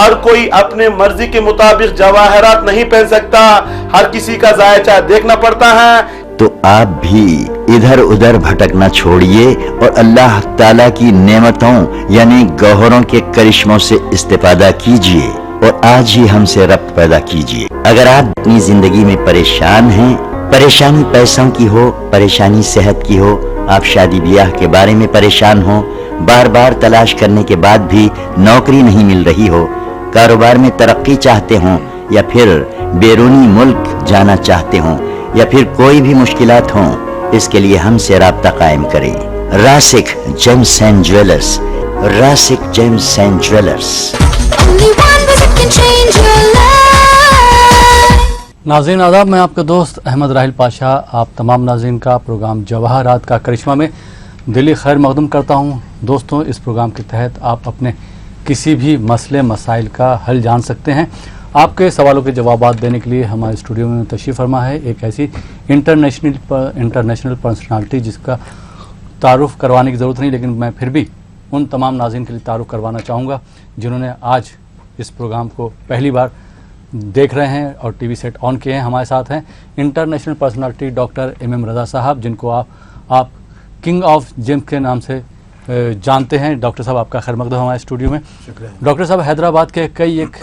हर कोई अपने मर्जी के मुताबिक जवाहरात नहीं पहन सकता, हर किसी का जायचा देखना पड़ता है। तो आप भी इधर उधर भटकना छोड़िए और अल्लाह ताला की नेमतों यानी गौहरों के करिश्मों से इस्तेफादा कीजिए और आज ही हमसे रब्त पैदा कीजिए। अगर आप अपनी जिंदगी में परेशान हैं, परेशानी पैसों की हो, परेशानी सेहत की हो, आप शादी ब्याह के बारे में परेशान हो, बार बार तलाश करने के बाद भी नौकरी नहीं मिल रही हो, कारोबार में तरक्की चाहते हो या फिर बैरूनी मुल्क जाना चाहते हो या फिर कोई भी मुश्किलात हों, इसके लिए हमसे राब्ता कायम करें। Rasik gems and jewellers, Rasik gems and jewellers. नाज़रीन आदाब, मैं आपका दोस्त अहमद राहिल पाशा आप तमाम नाज़रीन का प्रोग्राम जवाहरात का करिश्मा में दिली खैर मकदूम करता हूँ। दोस्तों, इस प्रोग्राम के तहत आप अपने किसी भी मसले मसाइल का हल जान सकते हैं। आपके सवालों के जवाब देने के लिए हमारे स्टूडियो में तशरीफ़ फरमा है एक ऐसी इंटरनेशनल पर्सनालिटी जिसका तारुफ करवाने की ज़रूरत नहीं, लेकिन मैं फिर भी उन तमाम नाज़रीन के लिए तारुफ करवाना चाहूँगा जिन्होंने आज इस प्रोग्राम को पहली बार देख रहे हैं और टीवी सेट ऑन किए हैं। हमारे साथ हैं इंटरनेशनल पर्सनालिटी डॉक्टर एम रज़ा साहब, जिनको आप किंग ऑफ जिम के नाम से जानते हैं। डॉक्टर साहब, आपका खैर मकदम हमारे स्टूडियो में। डॉक्टर साहब हैदराबाद के कई एक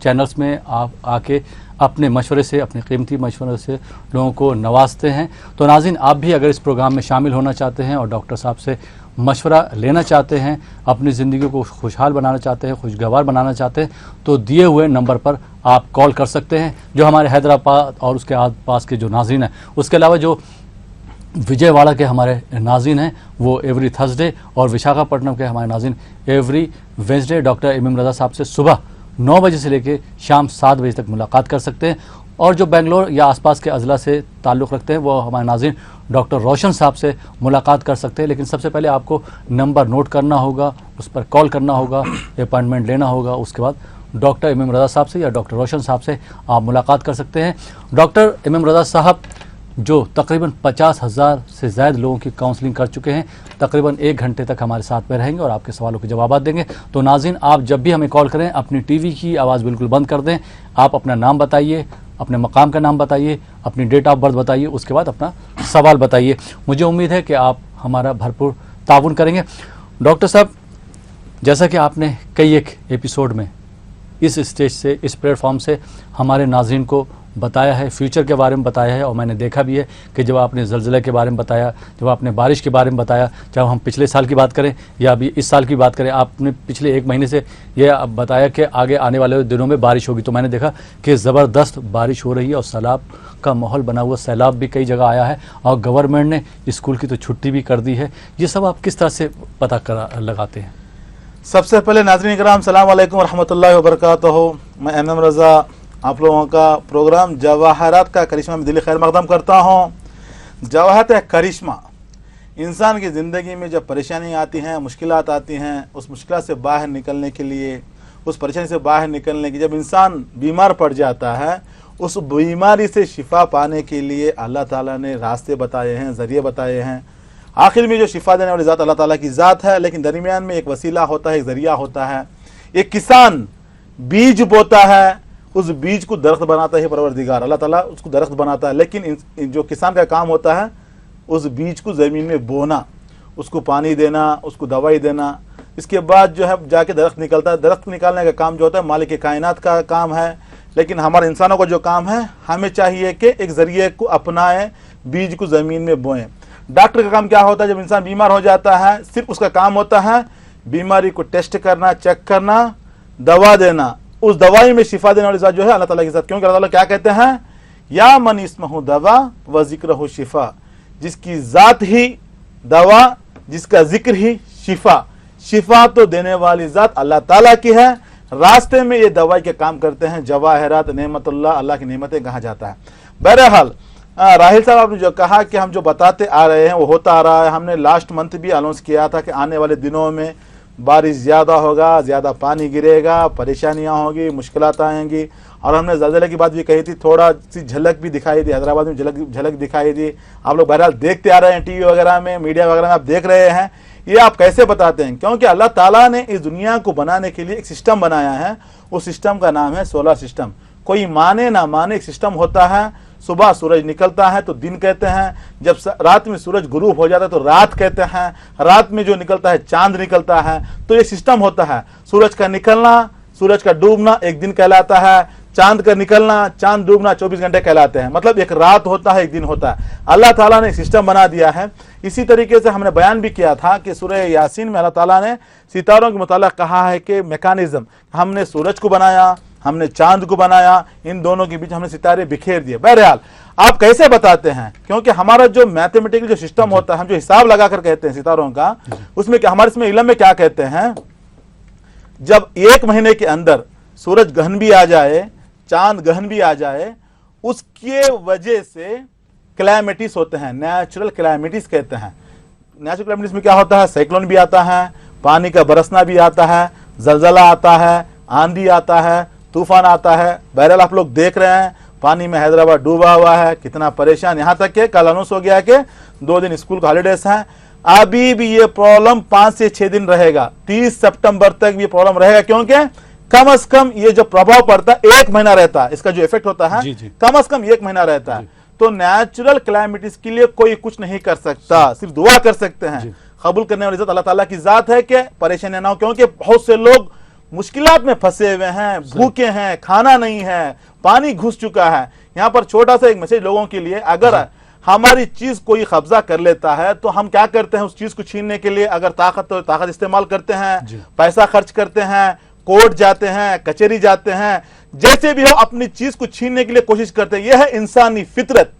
चैनल्स में आप आके अपने मशवरे से, अपने कीमती मशवरे से लोगों को नवाजते हैं। तो नाज़रीन, आप भी अगर इस प्रोग्राम में शामिल होना चाहते हैं और डॉक्टर साहब से मशवरा लेना चाहते हैं, अपनी ज़िंदगी को खुशहाल बनाना चाहते हैं, खुशगवार बनाना चाहते हैं, तो दिए हुए नंबर पर आप कॉल कर सकते हैं। जो हमारे हैदराबाद और उसके आस पास के जो नाज़रीन हैं, उसके अलावा जो विजयवाड़ा के हमारे नाज़रीन हैं वो एवरी थर्सडे और विशाखापट्टनम के हमारे नाज़रीन एवरी वेंसडे डॉक्टर एम रज़ा साहब से सुबह 9 बजे से लेकर शाम 7 बजे तक मुलाकात कर सकते हैं। और जो बेंगलोर या आसपास के अजला से ताल्लुक़ रखते हैं वो हमारे नाज़रीन डॉक्टर रोशन साहब से मुलाकात कर सकते हैं। लेकिन सबसे पहले आपको नंबर नोट करना होगा, उस पर कॉल करना होगा, अपॉइंटमेंट लेना होगा, उसके बाद डॉक्टर एम रज़ा साहब से या डॉक्टर रोशन साहब से आप मुलाकात कर सकते हैं। डॉक्टर एम रज़ा साहब जो तकरीबन 50,000 से ज़्यादा लोगों की काउंसलिंग कर चुके हैं, तकरीबन 1 घंटे तक हमारे साथ में रहेंगे और आपके सवालों के जवाब देंगे। तो नाज़रीन, आप जब भी हमें कॉल करें अपनी टीवी की आवाज़ बिल्कुल बंद कर दें। आप अपना नाम बताइए, अपने मकाम का नाम बताइए, अपनी डेट ऑफ बर्थ बताइए, उसके बाद अपना सवाल बताइए। मुझे उम्मीद है कि आप हमारा भरपूर ताउन करेंगे। डॉक्टर साहब, जैसा कि आपने कई एक एपिसोड में इस स्टेज से, इस प्लेटफॉर्म से हमारे नाज़रीन को बताया है, फ्यूचर के बारे में बताया है, और मैंने देखा भी है कि जब आपने ज़लज़ले के बारे में बताया, जब आपने बारिश के बारे में बताया, चाहे हम पिछले साल की बात करें या अभी इस साल की बात करें, आपने पिछले 1 महीने से ये बताया कि आगे आने वाले दिनों में बारिश होगी। तो मैंने देखा कि ज़बरदस्त बारिश हो रही है और सैलाब का माहौल बना हुआ, सैलाब भी कई जगह आया है और गवर्नमेंट ने स्कूल की तो छुट्टी भी कर दी है। ये सब आप किस तरह से पता लगाते हैं? सबसे पहले नाज़रीन इकराम, सलाम अलैकुम रहमतुल्लाहि व बरकातहू। मैं एम रज़ा आप लोगों का प्रोग्राम जवाहरात का करिश्मा में दिली खैर मकदम करता हूँ। जवाहरात का करिश्मा इंसान की ज़िंदगी में जब परेशानी आती हैं, मुश्किलात आती हैं, उस मुश्किल से बाहर निकलने के लिए, उस परेशानी से बाहर निकलने की, जब इंसान बीमार पड़ जाता है, उस बीमारी से शिफा पाने के लिए अल्लाह ताला ने रास्ते बताए हैं, ज़रिए बताए हैं। आखिर में जो शिफा देने वाली ज़ात अल्लाह ताला की ज़ात है, लेकिन दरमियान में एक वसीला होता है, एक ज़रिया होता है। एक किसान बीज बोता है, उस बीज को दरख्त बनाता है परवरदिगार, अल्लाह ताला उसको दरख्त बनाता है। लेकिन जो किसान का काम होता है उस बीज को ज़मीन में बोना, उसको पानी देना, उसको दवाई देना, इसके बाद जो है जाके दरख्त निकलता है। दरख्त निकालने का काम जो होता है मालिक कायनात का काम है। लेकिन हमारे इंसानों का जो काम है, हमें चाहिए कि एक ज़रिए को अपनाएं, बीज को ज़मीन में बोएं। डॉक्टर का काम क्या होता है? जब इंसान बीमार हो जाता है, सिर्फ उसका काम होता है बीमारी को टेस्ट करना, चेक करना, दवा देना। उस दवाई में शिफा देने वाली ज़ात जो है अल्लाह ताला की ज़ात। क्योंकि अल्लाह ताला क्या कहते हैं? या मन इस्महु दवा व ज़िक्रहु शिफा, जिसकी ज़ात ही दवा, जिसका जिक्र ही शिफा। शिफा तो देने वाली ज़ात अल्लाह ताला की है। रास्ते में ये दवाई के काम करते हैं। जवाहरात नेमतुल्लाह, अल्लाह की नेमतें कहा जाता है। बहरहाल राहिल साहब, आपने जो कहा कि हम जो बताते आ रहे हैं वो होता आ रहा है। हमने लास्ट मंथ भी अनाउंस किया था कि आने वाले दिनों में बारिश ज़्यादा होगा, ज़्यादा पानी गिरेगा, परेशानियां होगी, मुश्किलात आएंगी। और हमने ज़लज़ले की बात भी कही थी, थोड़ा सी झलक भी दिखाई दी, हैदराबाद में झलक दिखाई दी। आप लोग बहरहाल देखते आ रहे हैं, टीवी वगैरह में, मीडिया वगैरह में आप देख रहे हैं। یہ آپ کیسے بتاتے ہیں؟ کیونکہ اللہ تعالیٰ نے اس دنیا کو بنانے کے لیے ایک سسٹم بنایا ہے، اس سسٹم کا نام ہے سولر سسٹم. کوئی مانے نہ مانے ایک سسٹم ہوتا ہے. صبح سورج نکلتا ہے تو دن کہتے ہیں، جب رات میں سورج غروب ہو جاتا ہے تو رات کہتے ہیں، رات میں جو نکلتا ہے چاند نکلتا ہے. تو یہ سسٹم ہوتا ہے. سورج کا نکلنا، سورج کا ڈوبنا ایک دن کہلاتا ہے، چاند کا نکلنا، چاند ڈوبنا 24 گھنٹے کہلاتے ہیں. مطلب ایک رات ہوتا ہے، ایک دن ہوتا ہے. اللہ تعالیٰ نے ایک سسٹم بنا دیا ہے. اسی طریقے سے ہم نے بیان بھی کیا تھا کہ سورہ یاسین میں اللہ تعالیٰ نے ستاروں کے متعلق کہا ہے کہ میکانزم، ہم نے سورج کو بنایا، ہم نے چاند کو بنایا، ان دونوں کے بیچ ہم نے ستارے بکھیر دیے. بہرحال آپ کیسے بتاتے ہیں؟ کیونکہ ہمارا جو میتھمیٹیکل جو سسٹم ہوتا ہے، ہم جو حساب لگا کر کہتے ہیں ستاروں کا، اس میں ہمارے اس میں علم میں کیا کہتے ہیں؟ جب ایک مہینے کے اندر سورج گہن بھی آ جائے، چاند گہن بھی آ جائے، اس کے وجہ سے کلائمیٹس ہوتے ہیں، نیچرل کلائمیٹس کہتے ہیں. نیچرل کلائمیٹس میں کیا ہوتا ہے؟ سائیکلون بھی آتا ہے، پانی کا برسنا بھی آتا ہے، زلزلہ آتا ہے، آندھی آتا ہے، طوفان آتا ہے. بہرحال آپ لوگ دیکھ رہے ہیں پانی میں حیدرآباد ڈوبا ہوا ہے، کتنا پریشان. یہاں تک کہ کل اناؤنس ہو گیا کہ 2 دن اسکول کا ہالیڈیز ہیں. ابھی بھی یہ پرابلم 5 سے 6 دن رہے گا. 30 سپٹمبر تک یہ پرابلم رہے گا، کیونکہ کم از کم یہ جو پربھاؤ پڑتا ہے 1 مہینہ رہتا ہے. اس کا جو ایفیکٹ ہوتا ہے کم از کم 1 مہینہ رہتا ہے. تو نیچرل کلائمیٹس کے لیے کوئی کچھ نہیں کر سکتا، صرف دعا کر سکتے ہیں. قبول کرنے والی ذات اللہ تعالیٰ کی ذات ہے کہ پریشانی نہ ہو، کیونکہ بہت سے لوگ مشکلات میں پھنسے ہوئے ہیں، بھوکے ہیں، کھانا نہیں ہے، پانی گھس چکا ہے. یہاں پر چھوٹا سا ایک میسج لوگوں کے لیے، اگر ہماری چیز کوئی قبضہ کر لیتا ہے تو ہم کیا کرتے ہیں؟ اس چیز کو چھیننے کے لیے اگر طاقت تو طاقت استعمال کرتے ہیں، پیسہ خرچ کرتے ہیں، کورٹ جاتے ہیں، کچہری جاتے ہیں، جیسے بھی ہو اپنی چیز کو چھیننے کے لیے کوشش کرتے ہیں. یہ ہے انسانی فطرت.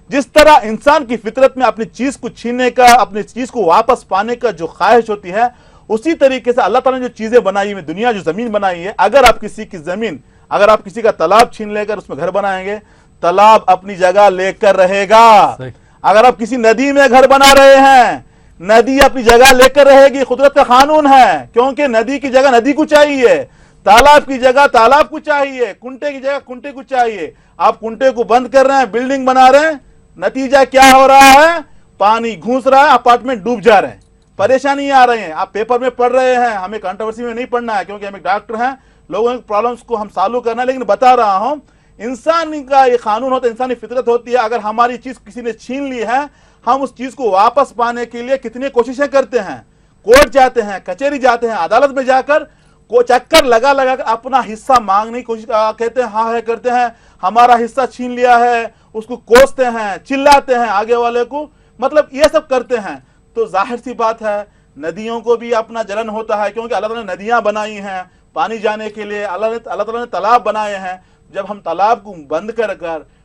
جس طرح انسان کی فطرت میں اپنی چیز کو چھیننے کا، اپنی چیز کو واپس پانے کا جو خواہش ہوتی ہے، اسی طریقے سے اللہ تعالیٰ نے جو چیزیں بنائی ہیں، دنیا جو زمین بنائی ہے، اگر آپ کسی کی زمین، اگر آپ کسی کا تالاب چھین لے کر اس میں گھر بنائیں گے، تالاب اپنی جگہ لے کر رہے گا. اگر آپ کسی ندی میں گھر بنا رہے ہیں، ندی اپنی جگہ لے کر رہے گی. قدرت کا قانون ہے، کیونکہ ندی کی جگہ ندی کو چاہیے، تالاب کی جگہ تالاب کو چاہیے، کنٹے کی جگہ کنٹے کو چاہیے. آپ کنٹے کو بند کر رہے ہیں، بلڈنگ بنا رہے ہیں، نتیجہ کیا ہو رہا ہے؟ پانی گھس رہا ہے، اپارٹمنٹ ڈوب جا رہے ہیں، پریشانی آ رہے ہیں. آپ پیپر میں پڑھ رہے ہیں، ہمیں کنٹروورسی میں نہیں پڑھنا ہے کیونکہ ہم ایک ڈاکٹر ہیں، لوگوں کی پرابلمس کو ہم سالو کرنا ہے. لیکن بتا رہا ہوں انسان کا یہ قانون ہوتا ہے، انسانی فطرت ہوتی ہے. اگر ہماری چیز کسی نے چھین لی ہے، ہم اس چیز کو واپس پانے کے لیے کتنی کوششیں کرتے ہیں، کورٹ جاتے ہیں، کچہری جاتے ہیں، عدالت میں جا کر کو چکر لگا لگا کر اپنا حصہ مانگنے کی کوشش کہتے ہیں، ہاں ہے کرتے ہیں، ہمارا حصہ چھین لیا ہے، اس کو کوستے ہیں، چلاتے ہیں آگے والے کو، مطلب یہ سب کرتے ہیں. تو ظاہر سی بات ہے ندیوں کو بھی اپنا جلن ہوتا ہے، کیونکہ اللہ تعالیٰ نے ندیاں بنائی ہیں پانی جانے کے لیے. اللہ تعالیٰ نے تالاب بنائے ہیں. جب ہم تالاب کو بند کر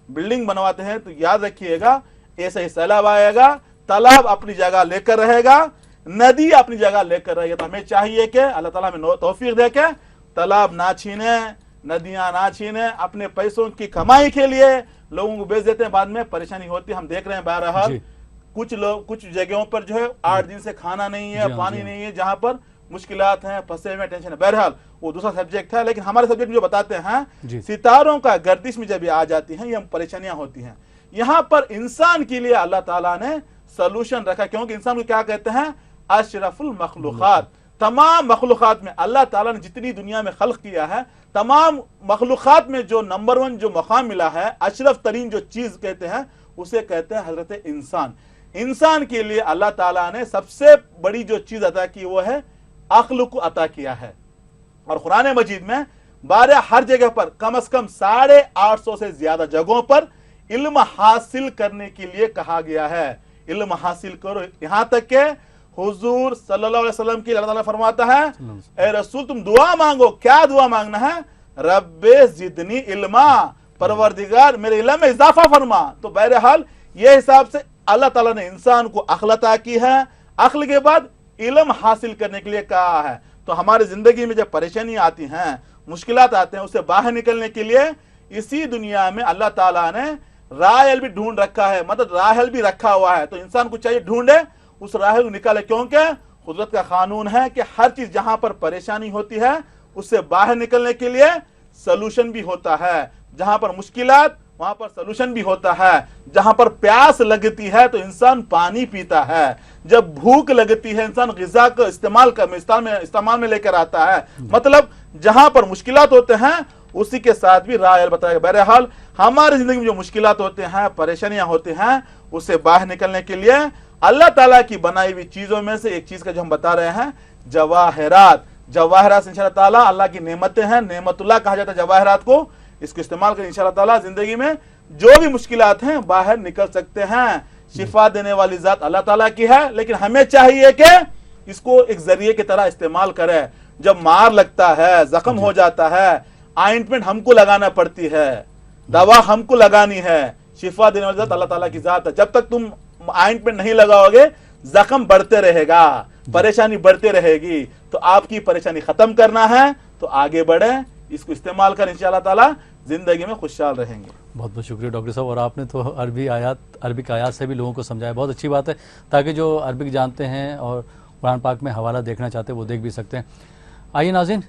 بلڈنگ بنواتے ہیں تو یاد رکھیے گا ایسا ہی سیلاب آئے گا، تالاب اپنی جگہ لے کر رہے گا، ندی اپنی جگہ لے کر رہے گا. تو ہمیں چاہیے کہ اللہ تعالیٰ ہمیں توفیق دے کے تالاب نہ چھینے، ندیاں نہ چھینے. اپنے پیسوں کی کمائی کے لیے لوگوں کو بیچ دیتے ہیں، بعد میں پریشانی ہوتی ہے. ہم دیکھ رہے ہیں بہرحال کچھ لوگ کچھ جگہوں پر جو ہے 8 دن سے کھانا نہیں ہے، پانی نہیں ہے، جہاں پر مشکلات ہیں، پھنسے ہوئے ٹینشن ہے. بہرحال وہ دوسرا سبجیکٹ ہے. لیکن ہمارے سبجیکٹ جو بتاتے ہیں ستاروں کا گردش میں جب یہ آ جاتی ہیں، یہ پریشانیاں ہوتی ہیں. یہاں پر انسان کے لیے اللہ تعالیٰ نے سلوشن رکھا، کیونکہ انسان کو کیا کہتے ہیں؟ اشرف المخلوقات. تمام مخلوقات میں اللہ تعالیٰ نے جتنی دنیا میں خلق کیا ہے، تمام مخلوقات میں جو نمبر 1 جو مقام ملا ہے، اشرف ترین جو چیز کہتے ہیں، اسے کہتے ہیں حضرت انسان. انسان کے لیے اللہ تعالیٰ نے سب سے بڑی جو چیز عطا کی وہ ہے عقل کو عطا کیا ہے. اور قرآن مجید میں ہر جگہ پر کم از کم 850 سے زیادہ جگہوں پر علم حاصل کرنے کے لیے کہا گیا ہے. علم حاصل کرو. یہاں تک کہ حضور صلی اللہ علیہ وسلم کی اللہ تعالیٰ فرماتا ہے اے رسول تم دعا مانگو. کیا دعا مانگنا ہے؟ رب زدنی علما، پروردگار میرے علم میں اضافہ فرما. تو بہرحال یہ حساب سے اللہ تعالیٰ نے انسان کو عقل عطا کی ہے، عقل کے بعد علم حاصل کرنے کے لیے کہا ہے. تو ہماری زندگی میں جب پریشانی آتی ہیں، مشکلات آتے ہیں، اسے باہر نکلنے کے لیے اسی دنیا میں اللہ تعالیٰ نے راہ حل بھی ڈھونڈ رکھا ہے، مطلب راہ حل بھی رکھا ہوا ہے. تو انسان کو چاہیے ڈھونڈے، اس راہ حل کو نکالے، کیونکہ قدرت کا قانون ہے کہ ہر چیز جہاں پر پریشانی ہوتی ہے اس سے باہر نکلنے کے لیے سلوشن بھی ہوتا ہے. جہاں پر مشکلات वहां पर सोल्यूशन भी होता है। जहां पर प्यास लगती है तो इंसान पानी पीता है, जब भूख लगती है इंसान ग़िज़ा को इस्तेमाल में लेकर आता है। मतलब जहां पर मुश्किलात होते हैं उसी के साथ भी राह बताएगा। बहरहाल हमारी जिंदगी में जो मुश्किलात होते हैं, परेशानियां होती हैं, उससे बाहर निकलने के लिए अल्लाह ताला की बनाई हुई चीजों में से एक चीज का जो हम बता रहे हैं, जवाहरात। जवाहरात इंशाअल्लाह ताला अल्लाह की नेमतें हैं, नेमतुल्लाह कहा जाता है जवाहरात को। इसको इस्तेमाल कर इंशाअल्लाह ताला जिंदगी में जो भी मुश्किलात हैं बाहर निकल सकते हैं। शिफा देने वाली जात अल्लाह ताला की है, लेकिन हमें चाहिए कि इसको एक जरिए की तरह इस्तेमाल करें। जब मार लगता है, जख्म हो जाता है, आइंटमेंट हमको लगाना पड़ती है, दवा हमको लगानी है। शिफा देने वाली जात अल्लाह ताला की जात है। जब तक तुम आइंटमेंट नहीं लगाओगे जख्म बढ़ते रहेगा, परेशानी बढ़ती रहेगी। तो आपकी परेशानी खत्म करना है तो आगे बढ़े, इसको इस्तेमाल कर, इंशाअल्लाह ताला जिंदगी में खुशहाल रहेंगे। बहुत बहुत शुक्रिया डॉक्टर साहब। और आपने तो अरबिक आयात से भी लोगों को समझाया, बहुत अच्छी बात है, ताकि जो अरबिक जानते हैं और कुरान पाक में हवाला देखना चाहते हैं वो देख भी सकते हैं। आइए नाज़रीन,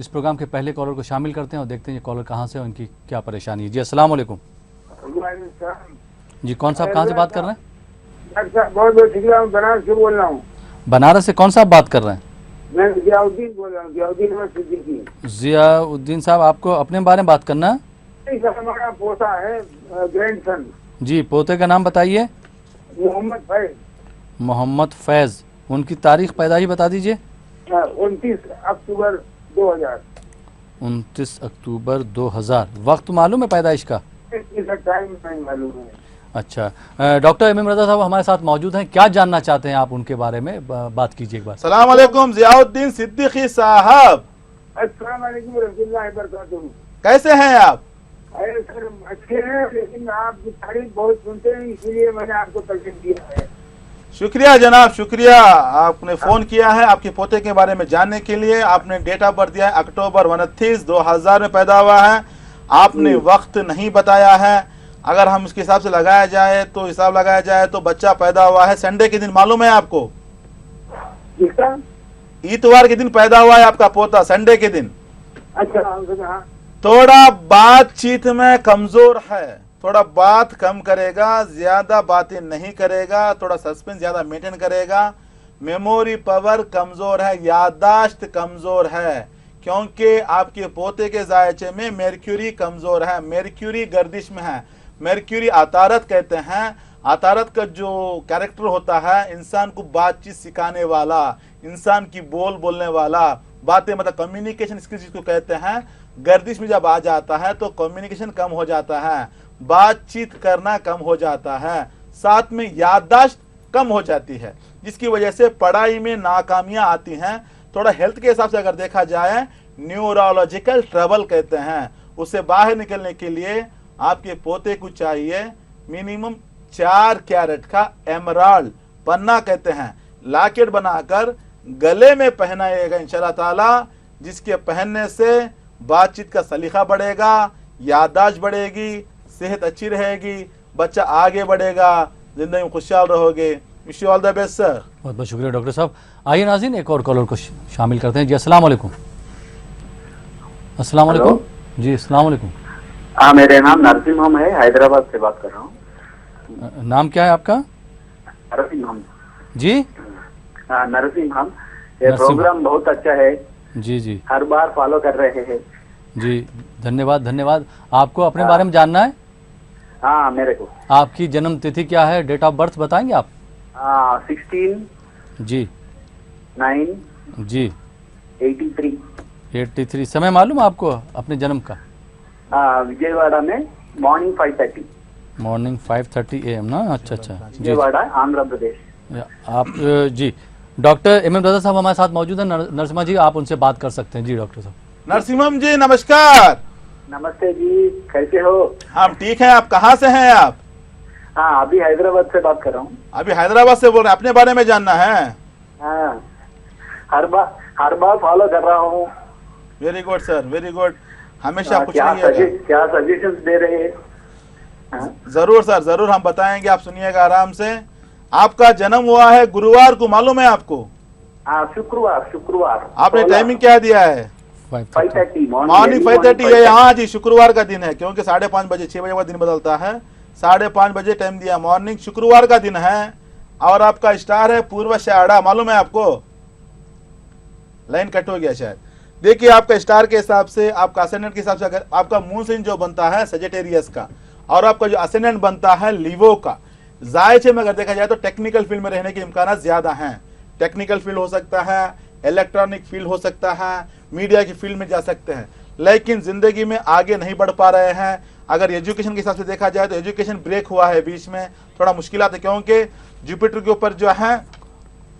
इस प्रोग्राम के पहले कॉलर को शामिल करते हैं और देखते हैं ये कॉलर कहाँ से और उनकी क्या परेशानी है। जी अस्सलाम वालेकुम। जी कौन साहब कहाँ से बात कर रहे हैं? डॉक्टर साहब बहुत बहुत शुक्रिया, मैं बनारस से बोल रहा हूँ। बनारस से कौन साहब बात कर रहे हैं? मैं जियाउद्दीन बोल रहा हूँ, जियाउद्दीन अहमद सिद्दीकी। जियाउद्दीन साहब, आपको अपने बारे में बात करना है? नहीं सर, हमारा पोता है, ग्रैंडसन। जी, पोते का नाम बताइए। मोहम्मद फैज। मोहम्मद फैज, उनकी तारीख पैदाइश बता दीजिए। 29 अक्टूबर 2000। 29 अक्टूबर 2000। वक्त मालूम है पैदाइश का? टाइम नहीं मालूम है। अच्छा, डॉक्टर एम एम रजा साहब हमारे साथ मौजूद हैं, क्या जानना चाहते हैं आप उनके बारे में? बात कीजिए एक बार। अस्सलाम वालेकुम जियाउद्दीन सिद्दीकी साहब। अस्सलाम वालेकुम रहमतुल्लाहि व बरकातहू। कैसे हैं आप? अरे सर अच्छे हैं, लेकिन आपकी तारीफ बहुत सुनते हैं, इसीलिए मैंने आपको तकलीफ दिया है। शुक्रिया जनाब, शुक्रिया, आपने फोन किया है आपके पोते के बारे में जानने के लिए। आपने डेट ऑफ बर्थ दिया है अक्टूबर 29, 2000 में पैदा हुआ है। आपने वक्त नहीं बताया है। अगर हम इसके हिसाब से लगाया जाए तो बच्चा पैदा हुआ है संडे के दिन, मालूम है आपको? इतवार के दिन पैदा हुआ है आपका पोता, संडे के दिन। अच्छा, थोड़ा बातचीत में कमजोर है, थोड़ा बात कम करेगा, ज्यादा बातें नहीं करेगा, थोड़ा सस्पेंस ज्यादा मेंटेन करेगा। मेमोरी पावर कमजोर है, याददाश्त कमजोर है, क्योंकि आपके पोते के जायचे में मेर्क्यूरी कमजोर है, मेर्क्यूरी गर्दिश में है। मेर्क्यूरी आतारत कहते हैं। आतारत का जो कैरेक्टर होता है, इंसान को बातचीत सिखाने वाला, इंसान की बोलने वाला, बातें मतलब कम्युनिकेशन स्किल्स जिसको कहते हैं, गर्दिश में जब आ जाता है तो कम्युनिकेशन कम हो जाता है, बातचीत करना कम हो जाता है, साथ में याददाश्त कम हो जाती है, जिसकी वजह से पढ़ाई में नाकामियां आती हैं। थोड़ा हेल्थ के हिसाब से अगर देखा जाए, न्यूरोलॉजिकल ट्रबल कहते हैं। उससे बाहर निकलने के लिए आपके पोते को चाहिए मिनिमम 4 कैरेट का एमराल्ड पन्ना कहते हैं, लॉकेट बनाकर गले में पहनाएगा इंशाअल्लाह ताला, जिसके पहनने से बातचीत का सलीका बढ़ेगा, याददाश्त बढ़ेगी, सेहत अच्छी रहेगी, बच्चा आगे बढ़ेगा, जिंदगी में खुशहाल रहोगे। Wish you all the best sir. बहुत बहुत शुक्रिया डॉक्टर साहब। आइए नाज़रीन, एक और कॉलर को शामिल करते हैं। जी अस्सलाम वालेकुम। अस्सलाम वालेकुम। जी अस्सलाम वालेकुम। हाँ, मेरे नाम नरसिम्हम है, हैदराबाद से बात कर रहा हूँ। नाम क्या है आपका? नरसिम्हम जी। हाँ, नरसिम्हम। ये प्रोग्राम बहुत अच्छा है। जी जी, हर बार फॉलो कर रहे हैं। जी धन्यवाद धन्यवाद। आपको अपने बारे में जानना है? हाँ, मेरे को। आपकी जन्म तिथि क्या है, डेट ऑफ बर्थ बताएंगे आप? 16 जी 9 जी 83। समय मालूम आपको अपने जन्म का? विजयवाड़ा में मॉर्निंग 5:30। मॉर्निंग 5:30 AM ना? अच्छा अच्छा। विजयवाड़ा, आंध्र प्रदेश। आप जी डॉक्टर एम एम रजा साहब हमारे साथ मौजूद है। नरसिम्हा जी, आप उनसे बात कर सकते हैं। जी डॉक्टर साहब। नरसिम्हम जी नमस्कार। नमस्ते जी, कैसे हो? हम ठीक हैं, आप कहाँ से हैं आप? हाँ, अभी हैदराबाद से बात कर रहा हूँ। अभी हैदराबाद से बोल रहे हैं, अपने बारे में जानना है? हाँ, हर बार फॉलो कर रहा हूँ। Very good sir, very good. हमेशा कुछ क्या सजेशंस दे रहे हैं? जरूर सर, जरूर हम बताएंगे, आप सुनिएगा आराम से। आपका जन्म हुआ है गुरुवार को, मालूम है आपको? हाँ, शुक्रवार। आपने टाइमिंग क्या दिया है? 5:30 मॉर्निंग 5:30 है यहाँ जी। शुक्रवार का दिन है, क्योंकि 5:30 बजे 6 बजे का दिन बदलता है। 5:30 बजे टाइम दिया, मॉर्निंग शुक्रवार का दिन है। और आपका स्टार है पूर्व शाड़ा, मालूम है आपको? लाइन कट हो गया शायद। देखिए आपका स्टार के हिसाब से, आपका असेंडेंट के हिसाब से, अगर आपका मून साइन जो बनता है सजिटेरियस का, और आपका जो असेंडेंट बनता है लिवो का, जायचे में अगर देखा जाए तो टेक्निकल फील्ड में रहने के इम्कान ज्यादा हैं। टेक्निकल फील्ड हो सकता है, इलेक्ट्रॉनिक फील्ड हो सकता है, मीडिया की फील्ड में जा सकते हैं, लेकिन जिंदगी में आगे नहीं बढ़ पा रहे हैं। अगर एजुकेशन के हिसाब से देखा जाए तो एजुकेशन ब्रेक हुआ है, बीच में थोड़ा मुश्किल है, क्योंकि जुपिटर के ऊपर जो है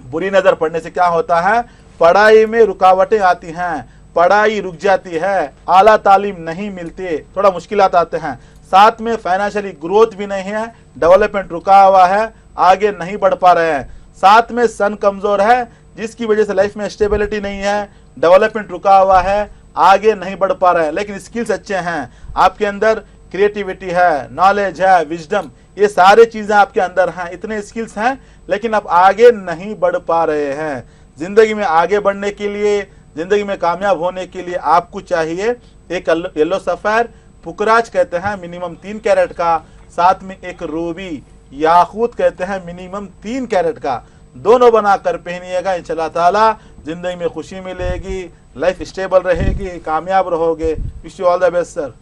बुरी नजर पड़ने से क्या होता है, पढ़ाई में रुकावटें आती हैं, पढ़ाई रुक जाती है, आला तालीम नहीं मिलती, थोड़ा मुश्किलात आते हैं। साथ में फाइनेंशियली ग्रोथ भी नहीं है, डेवलपमेंट रुका हुआ है, आगे नहीं बढ़ पा रहे हैं। साथ में सन कमजोर है, जिसकी वजह से लाइफ में स्टेबिलिटी नहीं है, डेवलपमेंट रुका हुआ है, आगे नहीं बढ़ पा रहे हैं। लेकिन स्किल्स अच्छे हैं, आपके अंदर क्रिएटिविटी है, नॉलेज है, विजडम, ये सारे चीजें आपके अंदर हैं, इतने स्किल्स हैं, लेकिन आप आगे नहीं बढ़ पा रहे हैं। जिंदगी में आगे बढ़ने के लिए, जिंदगी में कामयाब होने के लिए आपको चाहिए एक येलो सफायर पुकराज कहते हैं मिनिमम 3 कैरेट का, साथ में एक रूबी याकूत कहते हैं मिनिमम 3 कैरेट का, दोनों बनाकर पहनिएगा। इंशाल्लाह ताला जिंदगी में खुशी मिलेगी, लाइफ स्टेबल रहेगी, कामयाब रहोगे। Wish you all the best sir.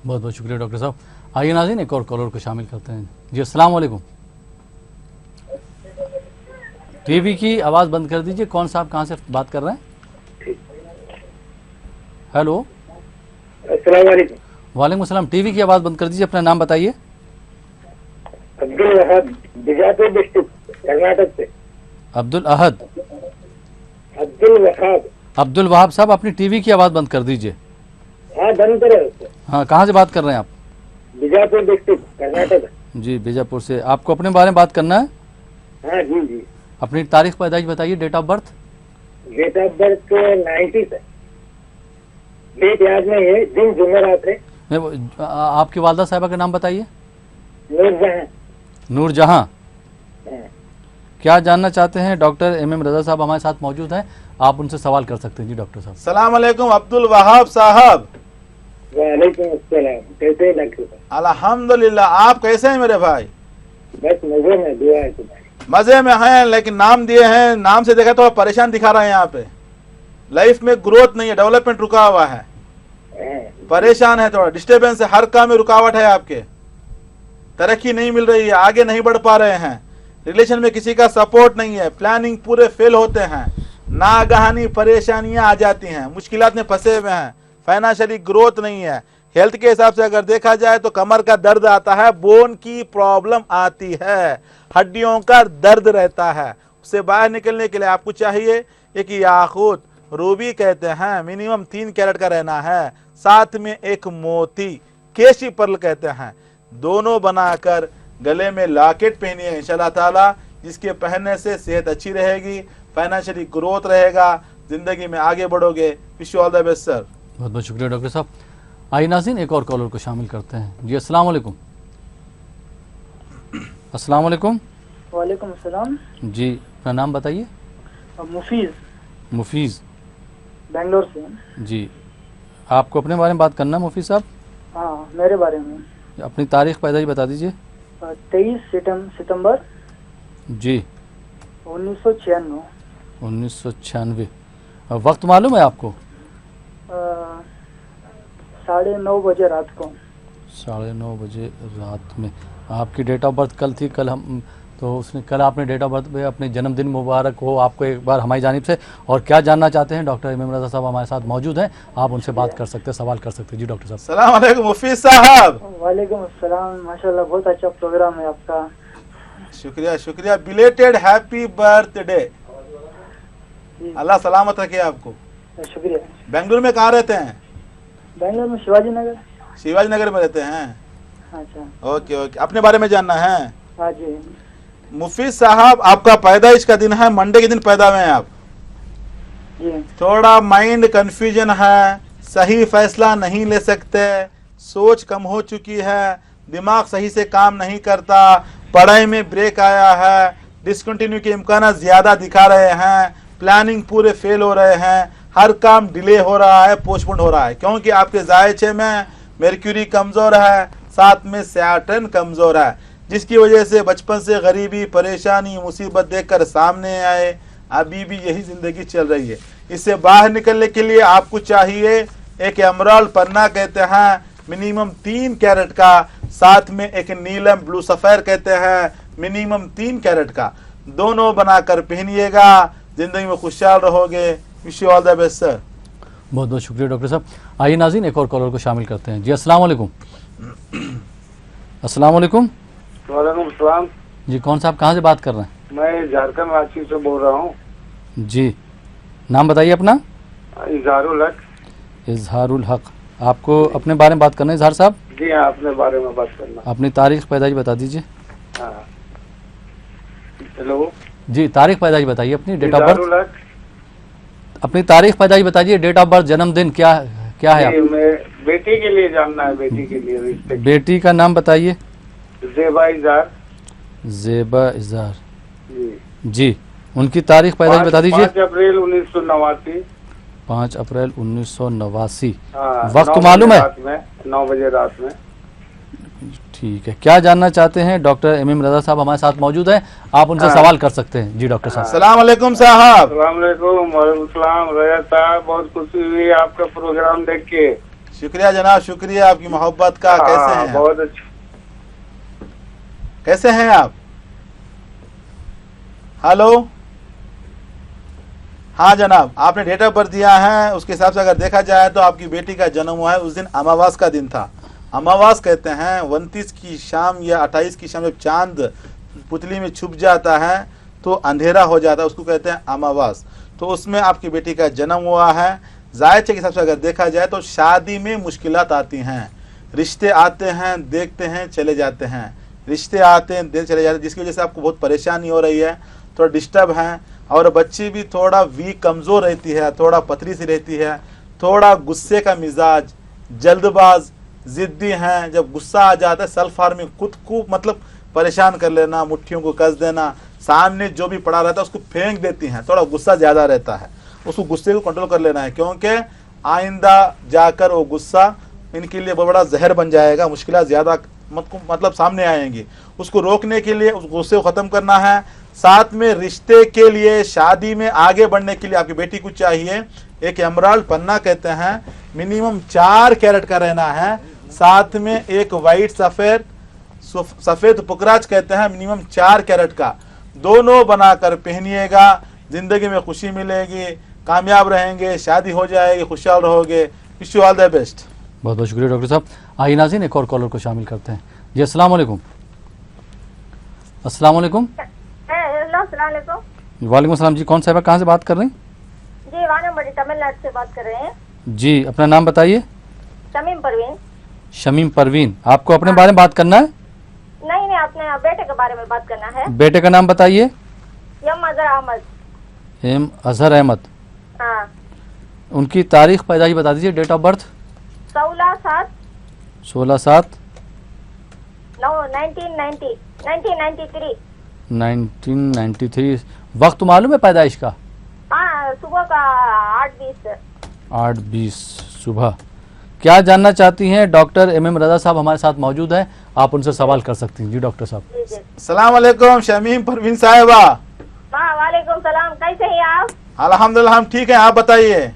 बहुत बहुत शुक्रिया डॉक्टर साहब। आइए नाज़रीन एक और कॉलर को शामिल करते हैं। जी अस्सलाम वालेकुम। टीवी की आवाज़ बंद कर दीजिए। कौन साहब कहाँ से बात कर रहे हैं? हेलो। अस्सलाम वालेकुम। वालेकुम सलाम। टीवी की आवाज़ बंद कर दीजिए, अपना नाम बताइए। अब्दुल वहाब, बीजापुर डिस्ट्रिक्ट, कर्नाटक से। अब्दुल अहद। अब्दुल वहाब। अब्दुल वहाब साहब अपनी टीवी की आवाज़ बंद कर दीजिए। हाँ बंद करें उसको। हाँ, कहाँ से बात कर रहे हैं आप? बीजापुर डिस्ट्रिक्ट, कर्नाटक। जी बीजापुर से। आपको अपने बारे में बात करना है? हाँ जी जी। अपनी तारीख पैदाइश बताइए, date of birth. Date of birth 90 से, डेट याद नहीं है, दिन जुमेरात है। आपकी वालदा साहिबा का नाम बताइए। नूरजहां। नूरजहां। हाँ। क्या जानना चाहते हैं? डॉक्टर एम रजा साहब हमारे साथ मौजूद हैं, आप उनसे सवाल कर सकते हैं। जी डॉक्टर साहब। सलाम अलैकुम अब्दुल वहाब साहब। वालेकुम अस्सलाम। कैसे हैं डॉक्टर साहब? अल्हम्दुलिल्लाह, आप कैसे हैं मेरे भाई? बस मजे में, दुआ है तुम्हारी। मजे में हैं, लेकिन नाम दिए हैं, नाम से देखा तो परेशान दिखा रहे हैं। यहाँ पे लाइफ में ग्रोथ नहीं है, डेवलपमेंट रुका हुआ है, परेशान है, थोड़ा डिस्टर्बेंस है, हर काम में रुकावट है, आपके तरक्की नहीं मिल रही है, आगे नहीं बढ़ पा रहे हैं, रिलेशन में किसी का सपोर्ट नहीं है, प्लानिंग पूरे फेल होते हैं, नागहानी परेशानियां आ जाती हैं, मुश्किलात में फंसे हुए हैं, फाइनेंशियली ग्रोथ नहीं है। हेल्थ के हिसाब से अगर देखा जाए तो कमर का दर्द आता है, बोन की प्रॉब्लम आती है, हड्डियों का दर्द रहता है। उससे बाहर निकलने के लिए आपको चाहिए एक याकूत, रूबी कहते हैं, मिनिमम 3 कैरेट का रहना है, साथ में एक मोती, केशी पर्ल कहते हैं, दोनों बनाकर गले में लॉकेट पहनिए इंशाल्लाह ताला, जिसके पहनने से सेहत अच्छी रहेगी, फाइनेंशियली ग्रोथ रहेगा, जिंदगी में आगे बढ़ोगे। Wish you all the best sir. बहुत बहुत शुक्रिया डॉक्टर साहब। आइए नाज़रीन एक और कॉलर को शामिल करते हैं। जी अस्सलाम वालेकुम। अस्सलाम वालेकुम। वालेकुम अस्सलाम। जी अपना नाम बताइए। मुफीज़। मुफीज़, बेंगलोर से। जी आपको अपने बारे में बात करना है मुफीज़ साहब? हाँ मेरे बारे में। अपनी तारीख पैदाइश बता दीजिए। 23 सितंबर जी 1996। 1996। वक्त मालूम है आपको? 9:30 बजे रात को। 9:30 बजे रात में। आपकी डेट ऑफ बर्थ कल थी, कल हम तो उसने कल आपने डेट ऑफ बर्थ पे अपने जन्मदिन मुबारक हो आपको एक बार हमारी जानिब से। और क्या जानना चाहते हैं? डॉक्टर एम रजा साहब हमारे साथ मौजूद हैं, आप उनसे बात कर सकते हैं, सवाल कर सकते हैं। जी डॉक्टर साहब। सलाम अलैकुम मुफीज साहब। वालेकुम अस्सलाम। माशाल्लाह बहुत अच्छा प्रोग्राम है आपका। शुक्रिया शुक्रिया। Belated happy birthday. अल्लाह सलामत रखे आपको। शुक्रिया। बेंगलुरु में कहाँ रहते हैं? बेंगलोर में शिवाजी नगर। शिवाजी नगर में रहते हैं। अच्छा ओके ओके। अपने बारे में जानना है? हाँ जी। मुफीज साहब आपका पैदाइश का दिन है, मंडे के दिन पैदा हुए हैं आप। जी। थोड़ा माइंड कंफ्यूजन है, सही फैसला नहीं ले सकते, सोच कम हो चुकी है, दिमाग सही से काम नहीं करता, पढ़ाई में ब्रेक आया है, डिसकंटिन्यू के इम्कान ज्यादा दिखा रहे हैं, प्लानिंग पूरे फेल हो रहे हैं, हर काम डिले हो रहा है, पोस्टपोन हो रहा है, क्योंकि आपके जायचे में मर्क्यूरी कमज़ोर है, साथ में सैटर्न कमज़ोर है, जिसकी वजह से बचपन से गरीबी, परेशानी, मुसीबत देखकर सामने आए, अभी भी यही ज़िंदगी चल रही है। इससे बाहर निकलने के लिए आपको चाहिए एक एमराल्ड पन्ना कहते हैं मिनिमम 3 कैरेट का, साथ में एक नीलम ब्लू सफ़ेर कहते हैं मिनिमम 3 कैरेट का, दोनों बनाकर पहनिएगा, ज़िंदगी में खुशहाल रहोगे। Wish you all the best sir. बहुत बहुत शुक्रिया डॉक्टर साहब। आइए नाज़रीन एक और कॉलर को शामिल करते हैं। जी अस्सलाम वालेकुम। अस्सलाम वालेकुम। वालेकुम सलाम। जी कौन साहब कहाँ से बात कर रहे हैं? मैं झारखंड रांची से बोल रहा हूँ। जी नाम बताइए अपना। इजहारुल हक। इजहारुल हक, आपको अपने बारे में बात करना है इजहार साहब? जी हाँ, अपने बारे में बात करना। अपनी तारीख पैदाइश बता दीजिए। हाँ हेलो जी तारीख पैदाइश बताइए अपनी, डेट ऑफ बर्थ। इजहारुल हक। अपनी तारीख पैदाइश बताइए, डेट ऑफ बर्थ, जन्मदिन क्या क्या है जी, आप? मैं बेटी के लिए जानना है, बेटी के लिए रिश्ते। बेटी का नाम बताइए। ज़ेबा इजहार। ज़ेबा इजहार जी। जी, उनकी तारीख पैदाइश बता दीजिए। 5 अप्रैल 1989। 5 अप्रैल 1989। हाँ, वक्त 9 मालूम बजे है? रात में, 9 बजे रात में। ठीक है, क्या जानना चाहते हैं? डॉक्टर एम रजा साहब हमारे साथ मौजूद हैं, आप उनसे सवाल कर सकते हैं। जी डॉक्टर साहब। अस्सलाम वालेकुम साहब। अस्सलाम वालेकुम। वालेकुम सलाम रजा साहब, बहुत खुशी हुई आपका प्रोग्राम देख के। शुक्रिया जनाब, शुक्रिया आपकी मोहब्बत का। कैसे हाँ, हैं आप? बहुत अच्छा। कैसे हैं आप? हेलो। हाँ जनाब, आपने डेट ऑफ बर्थ दिया है, उसके हिसाब से अगर देखा जाए तो आपकी बेटी का जन्म हुआ है उस दिन अमावास का दिन था। अमावास कहते हैं 29 की शाम या 28 की शाम जब चांद पुतली में छुप जाता है तो अंधेरा हो जाता है, उसको कहते हैं अमावास। तो उसमें आपकी बेटी का जन्म हुआ है। जायचे के हिसाब से अगर देखा जाए तो शादी में मुश्किलात आती हैं, रिश्ते आते हैं, देखते हैं, चले जाते हैं, रिश्ते आते हैं, देख चले जाते हैं, जिसकी वजह से आपको बहुत परेशानी हो रही है, थोड़ा डिस्टर्ब हैं, और बच्ची भी थोड़ा वीक, कमज़ोर रहती है, थोड़ा पतली सी रहती है, थोड़ा गुस्से का मिजाज, जल्दबाज, ज़िद्दी हैं। जब गुस्सा आ जाता है सेल्फ हार्मिंग, खुद को मतलब परेशान कर लेना, मुट्ठियों को कस देना, सामने जो भी पड़ा रहता है उसको फेंक देती हैं, थोड़ा गुस्सा ज़्यादा रहता है, उसको गुस्से को कंट्रोल कर लेना है, क्योंकि आइंदा जाकर वो गुस्सा इनके लिए बहुत बड़ा जहर बन जाएगा, मुश्किलें ज़्यादा मतलब सामने आएंगी। उसको रोकने के लिए उस गुस्से को ख़त्म करना है। साथ में रिश्ते के लिए, शादी में आगे बढ़ने के लिए आपकी बेटी को चाहिए एक एमराल्ड पन्ना कहते हैं मिनिमम 4 कैरेट का रहना है, साथ में एक वाइट सफ़ेद पुकराज कहते हैं मिनिमम 4 कैरेट का, दोनों बनाकर पहनिएगा, ज़िंदगी में खुशी मिलेगी, कामयाब रहेंगे, शादी हो जाएगी, खुशहाल रहोगे। Wish you all the best. बहुत बहुत शुक्रिया डॉक्टर साहब। आइए नाज़रीन एक और कॉलर को शामिल करते हैं। जी अस्सलाम वालेकुम। अस्सलाम वालेकुम। वालेकुम सलाम। जी कौन साहब कहाँ से बात कर रही हैं? जी वानमबड़ी तमिलनाडु से बात कर रहे हैं। जी अपना नाम बताइए। शमीम परवीन। शमीम परवीन, आपको अपने बारे में बात करना है? नहीं, अपने बेटे के बारे में बात करना है। बेटे का नाम बताइए। एम अजहर अहमद। एम अजहर अहमद। हाँ। उनकी तारीख पैदाइश बता दीजिए, डेट ऑफ बर्थ। 16/7/1993। 1993। वक्त मालूम है पैदाइश का? हाँ, सुबह का 8:20। 8:20 सुबह। क्या जानना चाहती हैं? डॉक्टर एम रजा साहब हमारे साथ मौजूद हैं, आप उनसे सवाल कर सकती हैं। जी डॉक्टर साहब। अस्सलाम वालेकुम शमीम परवीन साहिबा। वालेकुम सलाम, कैसे हैं आप? अल्हम्दुलिल्लाह हम ठीक हैं, आप बताइए।